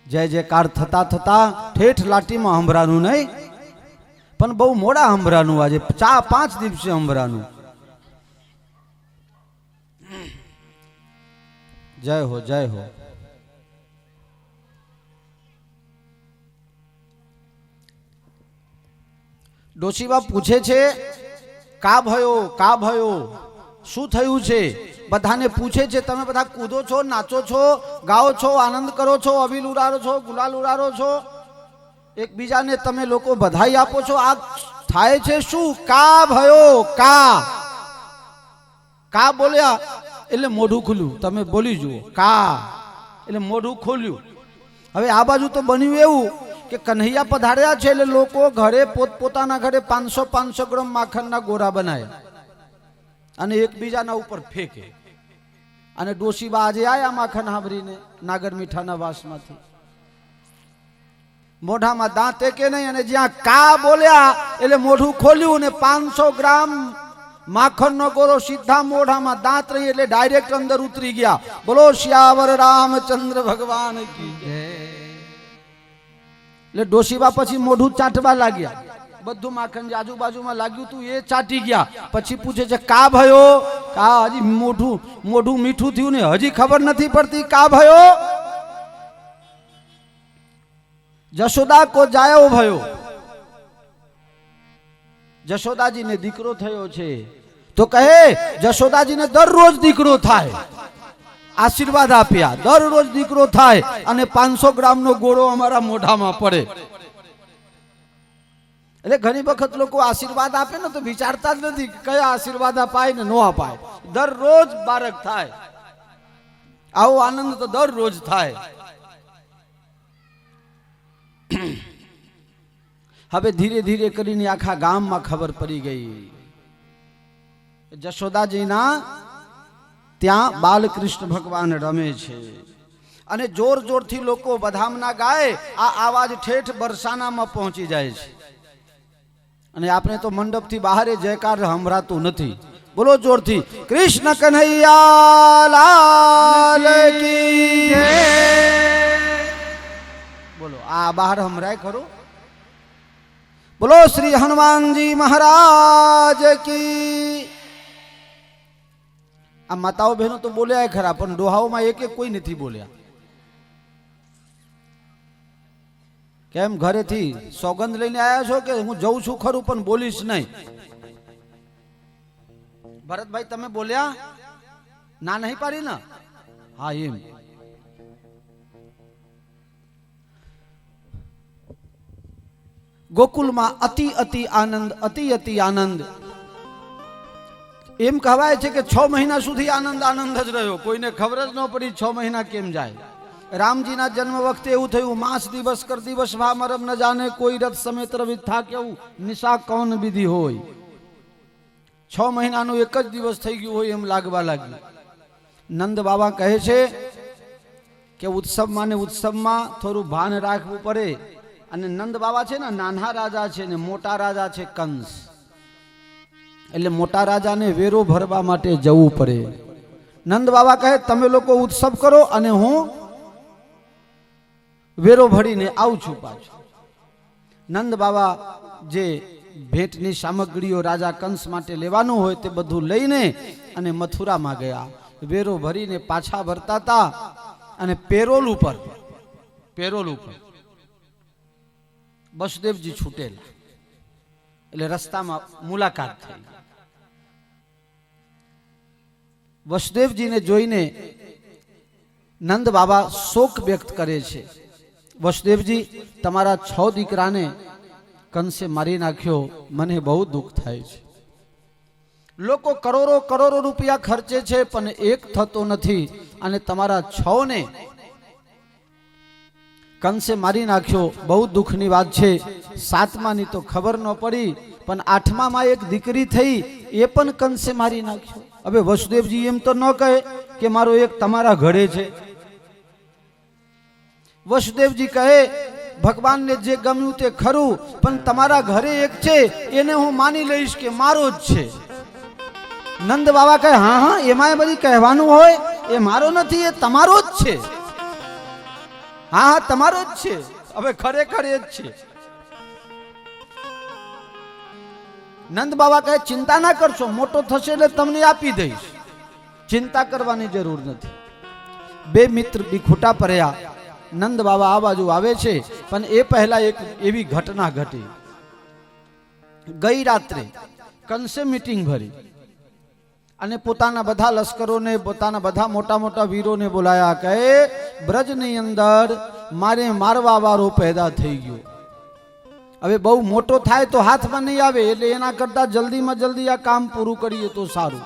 જય જયકાર થતા થતા ઠેઠ લાટીમાં સંભળાનું નહીં, પણ બહુ મોડા સંભળાનું, આજે 4-5 દિવસે સંભળાનું. જય હો જય હો. ડોશીબા પૂછે છે કા ભયો શું થયું છે, બધાને પૂછે છે. તમે બધા કૂદો છો, નાચો છો, ગાઓ છો, આનંદ કરો છો, અબીલ ઉડાડો છો, ગુલાલ ઉડાડો છો, એકબીજાને તમે લોકો બધાઈ આપો છો, આ થાય છે શું? કા ભયો, કા બોલ્યા એટલે મોઢું ખુલ્યું. તમે બોલી જુઓ, કા એટલે મોઢું ખોલ્યું. હવે આ બાજુ તો બન્યું એવું કે કન્હૈયા પધાર્યા છે એટલે લોકો ઘરે પોતપોતાના ઘરે 500 ગ્રામ માખણના ગોરા બનાવ્યા અને એકબીજાના ઉપર ફેંકે. અને ડોશીબા આજે આયા માખણ સાંભળીને નાગર મીઠાના વાસમાંથી, મોઢામાં દાંત કે નહીં, અને જ્યાં કા બોલ્યા એટલે મોઢું ખોલ્યું ને 500 ગ્રામ માખણનો ગોરો સીધા મોઢામાં દાંત રહી એટલે ડાયરેક્ટ અંદર ઉતરી ગયા. બોલો શ્યાવર રામચંદ્ર ભગવાન કી જય. એટલે ડોશીબા પછી મોઢું ચાટવા લાગ્યા, બધું માખણ જે આજુબાજુમાં લાગ્યું હતું એ ચાટી ગયા. પછી પૂછે છે કા ભયો, કા હજી મોઢું મીઠું થયું ને હજી ખબર નથી પડતી, કા ભયો. જશોદા કો જાયો ભયો, જશોદાજીને દીકરો થયો છે તો કહે જશોદાજીને દરરોજ દીકરો થાય, આશીર્વાદ આપ્યા, દરરોજ દીકરો થાય અને 500 ગ્રામનો ગોળો અમારા મોઢામાં પડે. એટલે ઘણી વખત લોકો આશીર્વાદ આપે ને તો વિચારતા જ નથી કયા આશીર્વાદ અપાય ને ન અપાય. દરરોજ બાળક થાય, આવો આનંદ તો દરરોજ થાય. હવે ધીરે ધીરે કરીને આખા ગામમાં ખબર પડી ગઈ જશોદાજીના ત્યાં બાલકૃષ્ણ ભગવાન રમે છે. અને જોર જોરથી લોકો બધામના ગાય, આ આવાજ ઠેઠ બરસાનામાં પહોંચી જાય છે. અને આપણે તો મંડપથી બહાર જયકાર સંભળાતું નથી. બોલો જોરથી કૃષ્ણ કન્હૈયા લાલ કી જય. બોલો આ બહાર સંભળાય ખરું? બોલો શ્રી હનુમાનજી મહારાજ કી. આ માતાઓ બહેનો તો બોલ્યા ખરા, પણ ડોહાઓમાં એક કોઈ નથી બોલ્યા. કેમ ઘરેથી સોગંદ લઈને આવ્યા છો કે હું જઉં છું ખરું પણ બોલીશ નહીં? ભરતભાઈ તમે બોલ્યા ના નહીં પાડી ને? હા એમ. ગોકુલમાં અતિ અતિ આનંદ. એમ કહેવાય છે કે 6 મહિના સુધી આનંદ જ રહ્યો, કોઈને ખબર જ ન પડી 6 મહિના કેમ જાય. રામજીના જન્મ વખતે એવું થયું, માસ દિવસ કર દિવસ ભા મરમ ન જાણે, કોઈ રથ સમેત રવિ થા કેવું નિશા કૌન વિધિ હોય. 6 મહિનાનું એક જ દિવસ થઈ ગયું હોય એમ લાગવા લાગ્યું. નંદ બાબા કહે છે કે ઉત્સવમાં ને ઉત્સવમાં થોડું ભાન રાખવું પડે. અને નંદ બાબા છે ને નાના રાજા છે ને મોટા રાજા છે કંસ, એટલે મોટા રાજાને વેરો ભરવા માટે જવું પડે. નંદ બાબા કહે તમે લોકો ઉત્સવ કરો અને હું વેરો ભરીને આવું છું પાછું. નંદ બાબા જે ભેટની સામગ્રીઓ રાજા કંસ માટે લેવાનું હોય તે બધું લઈને અને મથુરામાં ગયા. વેરો ભરીને પાછા ભરતા હતા અને પેરોલ ઉપર વસુદેવજી છૂટેલા. એટલે રસ્તામાં મુલાકાત થઈ. વસુદેવજીને જોઈને નંદ બાબા શોક વ્યક્ત કરે છે. વસુદેવજી, તમારા 6 દીકરાને કંસે મારી નાખ્યો, મને બહુ દુઃખ થાય છે. લોકો કરોડો રૂપિયા ખર્ચે છે પણ એક થતો નથી, અને તમારા 6 ને કંસે મારી નાખ્યો, બહુ દુઃખની વાત છે. 7માની તો ખબર ન પડી, પણ 8મામાં એક દીકરી થઈ, એ પણ કંસે મારી નાખ્યો. હવે વસુદેવજી એમ તો ન કહે કે મારો એક તમારા ઘરે છે. વસુદેવજી કહે ભગવાનને જે ગમ્યું તે ખરું, પણ તમારા ઘરે એક છે એને હું માની લઈશ કે મારો જ છે. નંદ બાબા કહે હા એમાં બધી કહેવાનું હોય, એ મારો નથી, એ તમારો જ છે. હા તમારો જ છે. હવે ખરેખર એ જ છે. નંદ બાબા કહે ચિંતા ના કરશો, મોટો થશે એટલે તમને આપી દઈશ, ચિંતા કરવાની જરૂર નથી. 2 મિત્ર બીખૂટા પડ્યા. નંદ બાબા આ બાજુ આવે છે, પણ એ પહેલા એક એવી ઘટના ઘટી. ગઈ રાત્રે કંસે મીટિંગ ભરી અને પોતાના બધા લશ્કરોને, પોતાના બધા મોટા વીરોને બોલાયા. કહે બ્રજની અંદર મારે મારવા વાળો પેદા થઈ ગયો. હવે બહુ મોટો થાય તો હાથમાં નહીં આવે, એટલે એના કરતા જલ્દીમાં જલ્દી આ કામ પૂરું કરીએ તો સારું.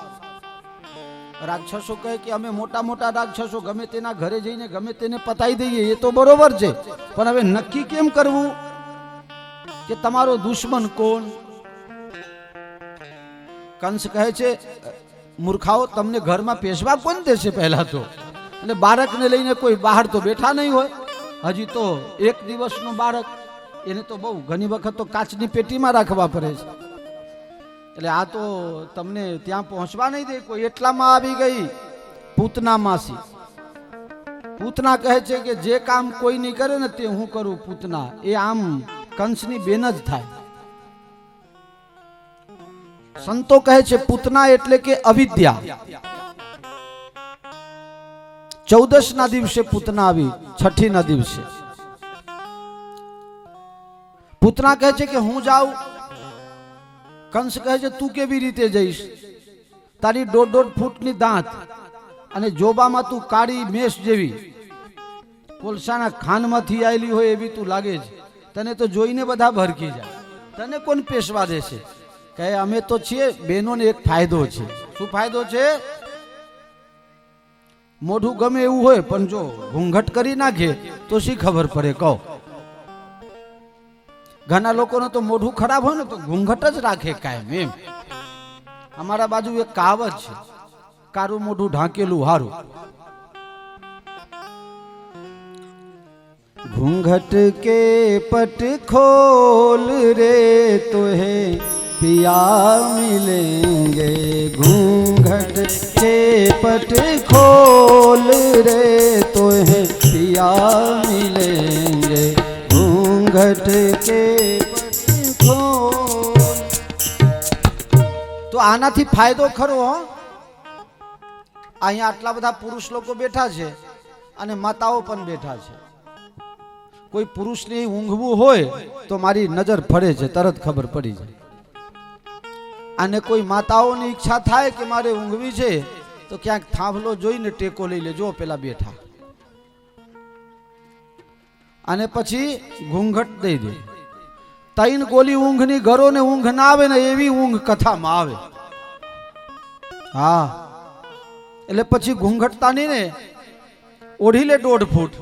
રાક્ષસો કહે કે અમે મોટા રાક્ષસો ગમે તેના ઘરે જઈને ગમે તેને પતાઈ દઈએ, એ તો બરોબર છે, પણ હવે નક્કી કેમ કરવું કે તમારો દુશ્મન કોણ? કંસ કહે છે મૂર્ખાઓ, તમને ઘરમાં પેશવા કોણ દેશે? પહેલા તો એટલે બાળકને લઈને કોઈ બહાર તો બેઠા નહીં હોય. હજી તો 1 દિવસનું બાળક, એને તો બહુ ઘણી વખત તો કાચની પેટીમાં રાખવા પડે છે. એટલે આ તો તમને ત્યાં પહોંચવા નહીં દે કોઈ. એટલામાં આવી ગઈ પૂતના માસી. પૂતના કહે છે કે જે કામ કોઈ નહીં કરે ને તે હું કરું. પૂતના એ આમ કંસની બેન જ થાય. સંતો કહે છે પૂતના એટલે કે અવિદ્યા. 14ના દિવસે પૂતના આવી, 6ના દિવસે. પૂતના કહે છે કે હું જાઉં. કંસ કહે છે તું કેવી રીતે જઈશ? તારી 1.5 ફૂટની દાંત અને જોબામાં તું કાળી મેષ જેવી કોલસાના ખાનમાંથી આવેલી હોય એવી તું લાગે છે. તને તો જોઈને બધા ભરકી જાય. તને કોણ પેશવા દેશે? કહે અમે તો છીએ. બહેનોને એક ફાયદો છે. શું ફાયદો છે? મોઢું ગમે એવું હોય પણ જો ઘૂંઘટ કરી નાખે તો શી ખબર પડે? કહો. ઘણા લોકોને તો મોઢું ખરાબ હોય ને તો ઘૂંઘટ જ રાખે કાયમ. એમ અમારા બાજુ એક કહાવત છે, કારું મોઢું ઢાંકેલું હારું. घूंघट के पट खोल रे तो है पिया मिलेंगे. घूंघट के पट खोल रे तो है पिया मिलेंगे. घूंघट के पट खोल. તો આનાથી ફાયદો ખરો. અહીંયા આટલા બધા પુરુષ લોકો બેઠા છે અને માતાઓ પણ બેઠા છે. કોઈ પુરુષને ઊંઘવું હોય તો મારી નજર ફરે છે, તરત ખબર પડી જાય. અને કોઈ માતાઓની ઈચ્છા થાય કે મારે ઊંઘવી છે તો ક્યાંક થાંભલો જોઈને ટેકો લઈ લેજો, પેલા બેઠા, અને પછી ઘૂંઘટ દઈ દે. 3 ગોલી ઊંઘની ઘરોને ઊંઘ ના આવે ને એવી ઊંઘ કથામાં આવે. હા, એટલે પછી ઘૂંઘટતાની ને ઓઢી લે 1.5 ફૂટ.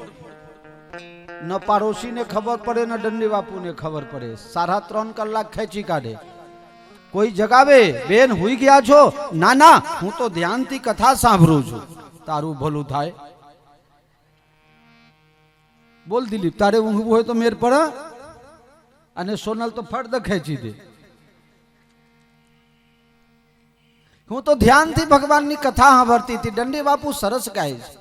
ન પાડોશીને ખબર પડે ન દંડી બાપુને ખબર પડે. 3.5 કલાક ખેંચી કાઢે. કોઈ જગાવે, બેન હુઈ ગયા છો? ના ના, હું તો ધ્યાનથી કથા સાંભળું છું. તારું ભલું થાય. બોલ દિલીપ, તારે ઊંઘવું હોય તો મેર પડે. અને સોનલ તો ફર્દ ખેંચી દે. હું તો ધ્યાનથી ભગવાનની કથા સાંભળતી હતી. દંડી બાપુ સરસ ગાય છે.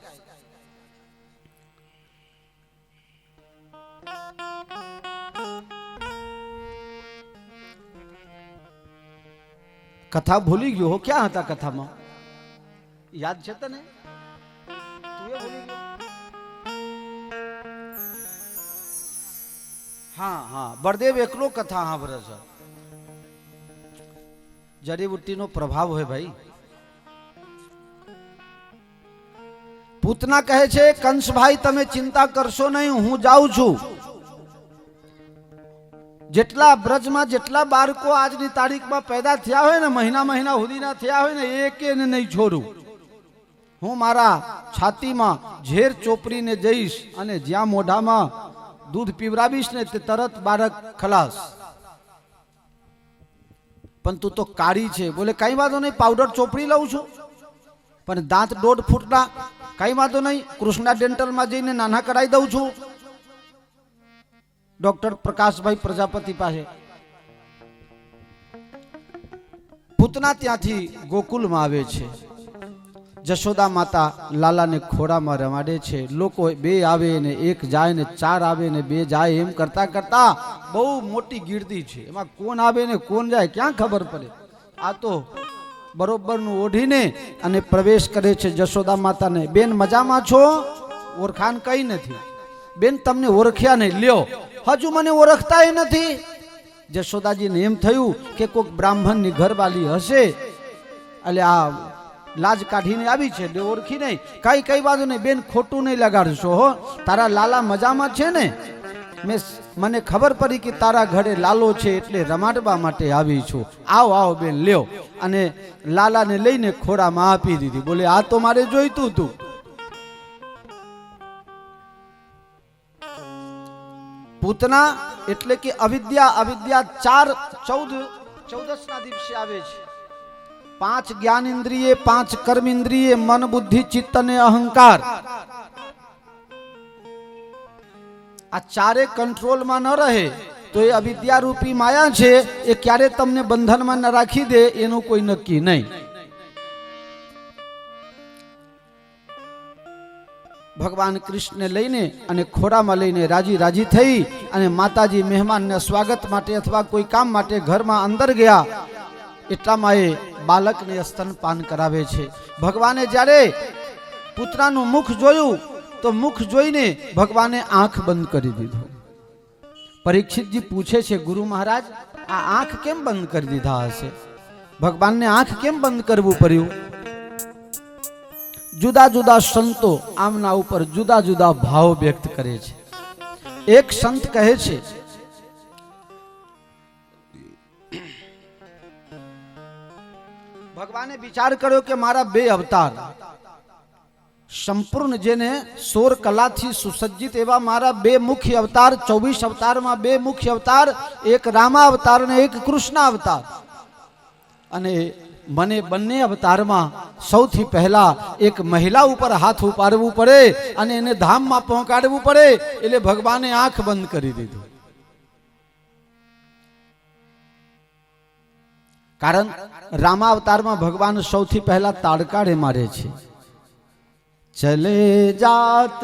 કથા ભૂલી ગયો હો. ક્યાં હતા કથામાં? યાદ છે તને? તું એ ભૂલી ગયો? હા હા, બળદેવ એકલો કથા સાંભળે છે. જડીબુટ્ટીનો પ્રભાવ હોય ભાઈ. પૂતના કહે છે કંસભાઈ તમે ચિંતા કરશો નહીં, હું જાઉં છું. જેટલા બ્રજમાં જેટલા બાળકો આજની તારીખમાં પેદા થયા હોય ને, મહિના સુધીના થયા હોય ને, એકેને નહીં છોડું. હું મારા છાતીમાં ઝેર ચોપડીને જઈશ અને જ્યાં મોઢામાં દૂધ પીવરાવીશ ને તે તરત બાળક ખલાસ. પણ તું તો કાળી છે. બોલે કઈ વાંધો નહીં, પાવડર ચોપડી લઉં છું. પણ દાંત 1.5 ફૂટના, કઈ વાંધો નહીં, કૃષ્ણા ડેન્ટલમાં જઈને નાના કરાવી દઉં છું. ડોક્ટર પ્રકાશભાઈ પ્રજાપતિ પાસે. પૂતના ત્યાંથી ગોકુલમાં આવે છે. જશોદા માતા લાલાને ખોડામાં રમાડે છે. લોકો 2 આવે ને 1 જાય ને 4 આવે ને 2 જાય, એમ કરતા કરતા બહુ મોટી ગીર્દી છે. એમાં કોણ આવે ને કોણ જાય ક્યાં ખબર પડે. આ તો બરોબરનું ઓઢીને અને પ્રવેશ કરે છે જશોદા માતાને. બેન મજામાં છો? ઓળખાણ કઈ નથી. બેન તમને ઓળખ્યા નહીં, લ્યો હજુ મને ઓળખતા નથી. જશોદાજીને એમ થયું કે કોઈક બ્રાહ્મણની ઘરવાળી હશે, એટલે આ લાજ કાઢીને આવી છે, ઓળખી નહીં. કઈ વાંધો નહીં બેન, ખોટું નહીં લગાડશો હો. તારા લાલા મજામાં છે ને? મને ખબર પડી કે તારા ઘરે લાલો છે એટલે રમાડવા માટે આવી છું. આવો બેન લ્યો. અને લાલાને લઈને ખોડામાં આપી દીધી. બોલે આ તો મારે જોઈતું હતું. પૂતના એટલે કે અવિદ્યા 14 દિવસે આવે છે. 5 જ્ઞાન ઇન્દ્રિય, 5 કર્મ ઇન્દ્રિય, મન બુદ્ધિ ચિત્ત અને અહંકાર, આ 4 કંટ્રોલમાં ન રહે તો એ અવિદ્યા રૂપી માયા છે. એ ક્યારે તમને બંધનમાં ન રાખી દે એનું કોઈ નક્કી નહીં. ભગવાન કૃષ્ણને લઈને અને ખોડામાં લઈને રાજી થઈ અને માતાજી મહેમાનને સ્વાગત માટે અથવા કોઈ કામ માટે ઘરમાં અંદર ગયા. એટલામાં એ બાળકને સ્તનપાન કરાવે છે. ભગવાને જ્યારે પુત્રનું મુખ જોયું તો મુખ જોઈને ભગવાને આંખ બંધ કરી દીધો. પરીક્ષિતજી પૂછે છે ગુરુ મહારાજ આ આંખ કેમ બંધ કરી દીધા હશે? ભગવાનને આંખ કેમ બંધ કરવું પડ્યું? જુદા જુદા સંતો આમના ઉપર જુદા જુદા ભાવ વ્યક્ત કરે છે. એક સંત કહે છે ભગવાને વિચાર કર્યો કે મારા 2 અવતાર, સંપૂર્ણ જેને 16 કલાથી સુસજ્જિત એવા મારા 2 મુખ્ય અવતાર, 24 અવતારમાં 2 મુખ્ય અવતાર, એક રામા અવતાર અને એક કૃષ્ણ અવતાર. અને મને બંને અવતારમાં સૌથી પહેલા એક મહિલા ઉપર હાથ ઉપાડવું પડે અને એને ધામમાં પહોંચાડવું પડે. એટલે ભગવાને આંખ બંધ કરી દીધું. કારણ રામા અવતારમાં ભગવાન સૌથી પહેલા તાડકાડે મારે છે. ચલે જાત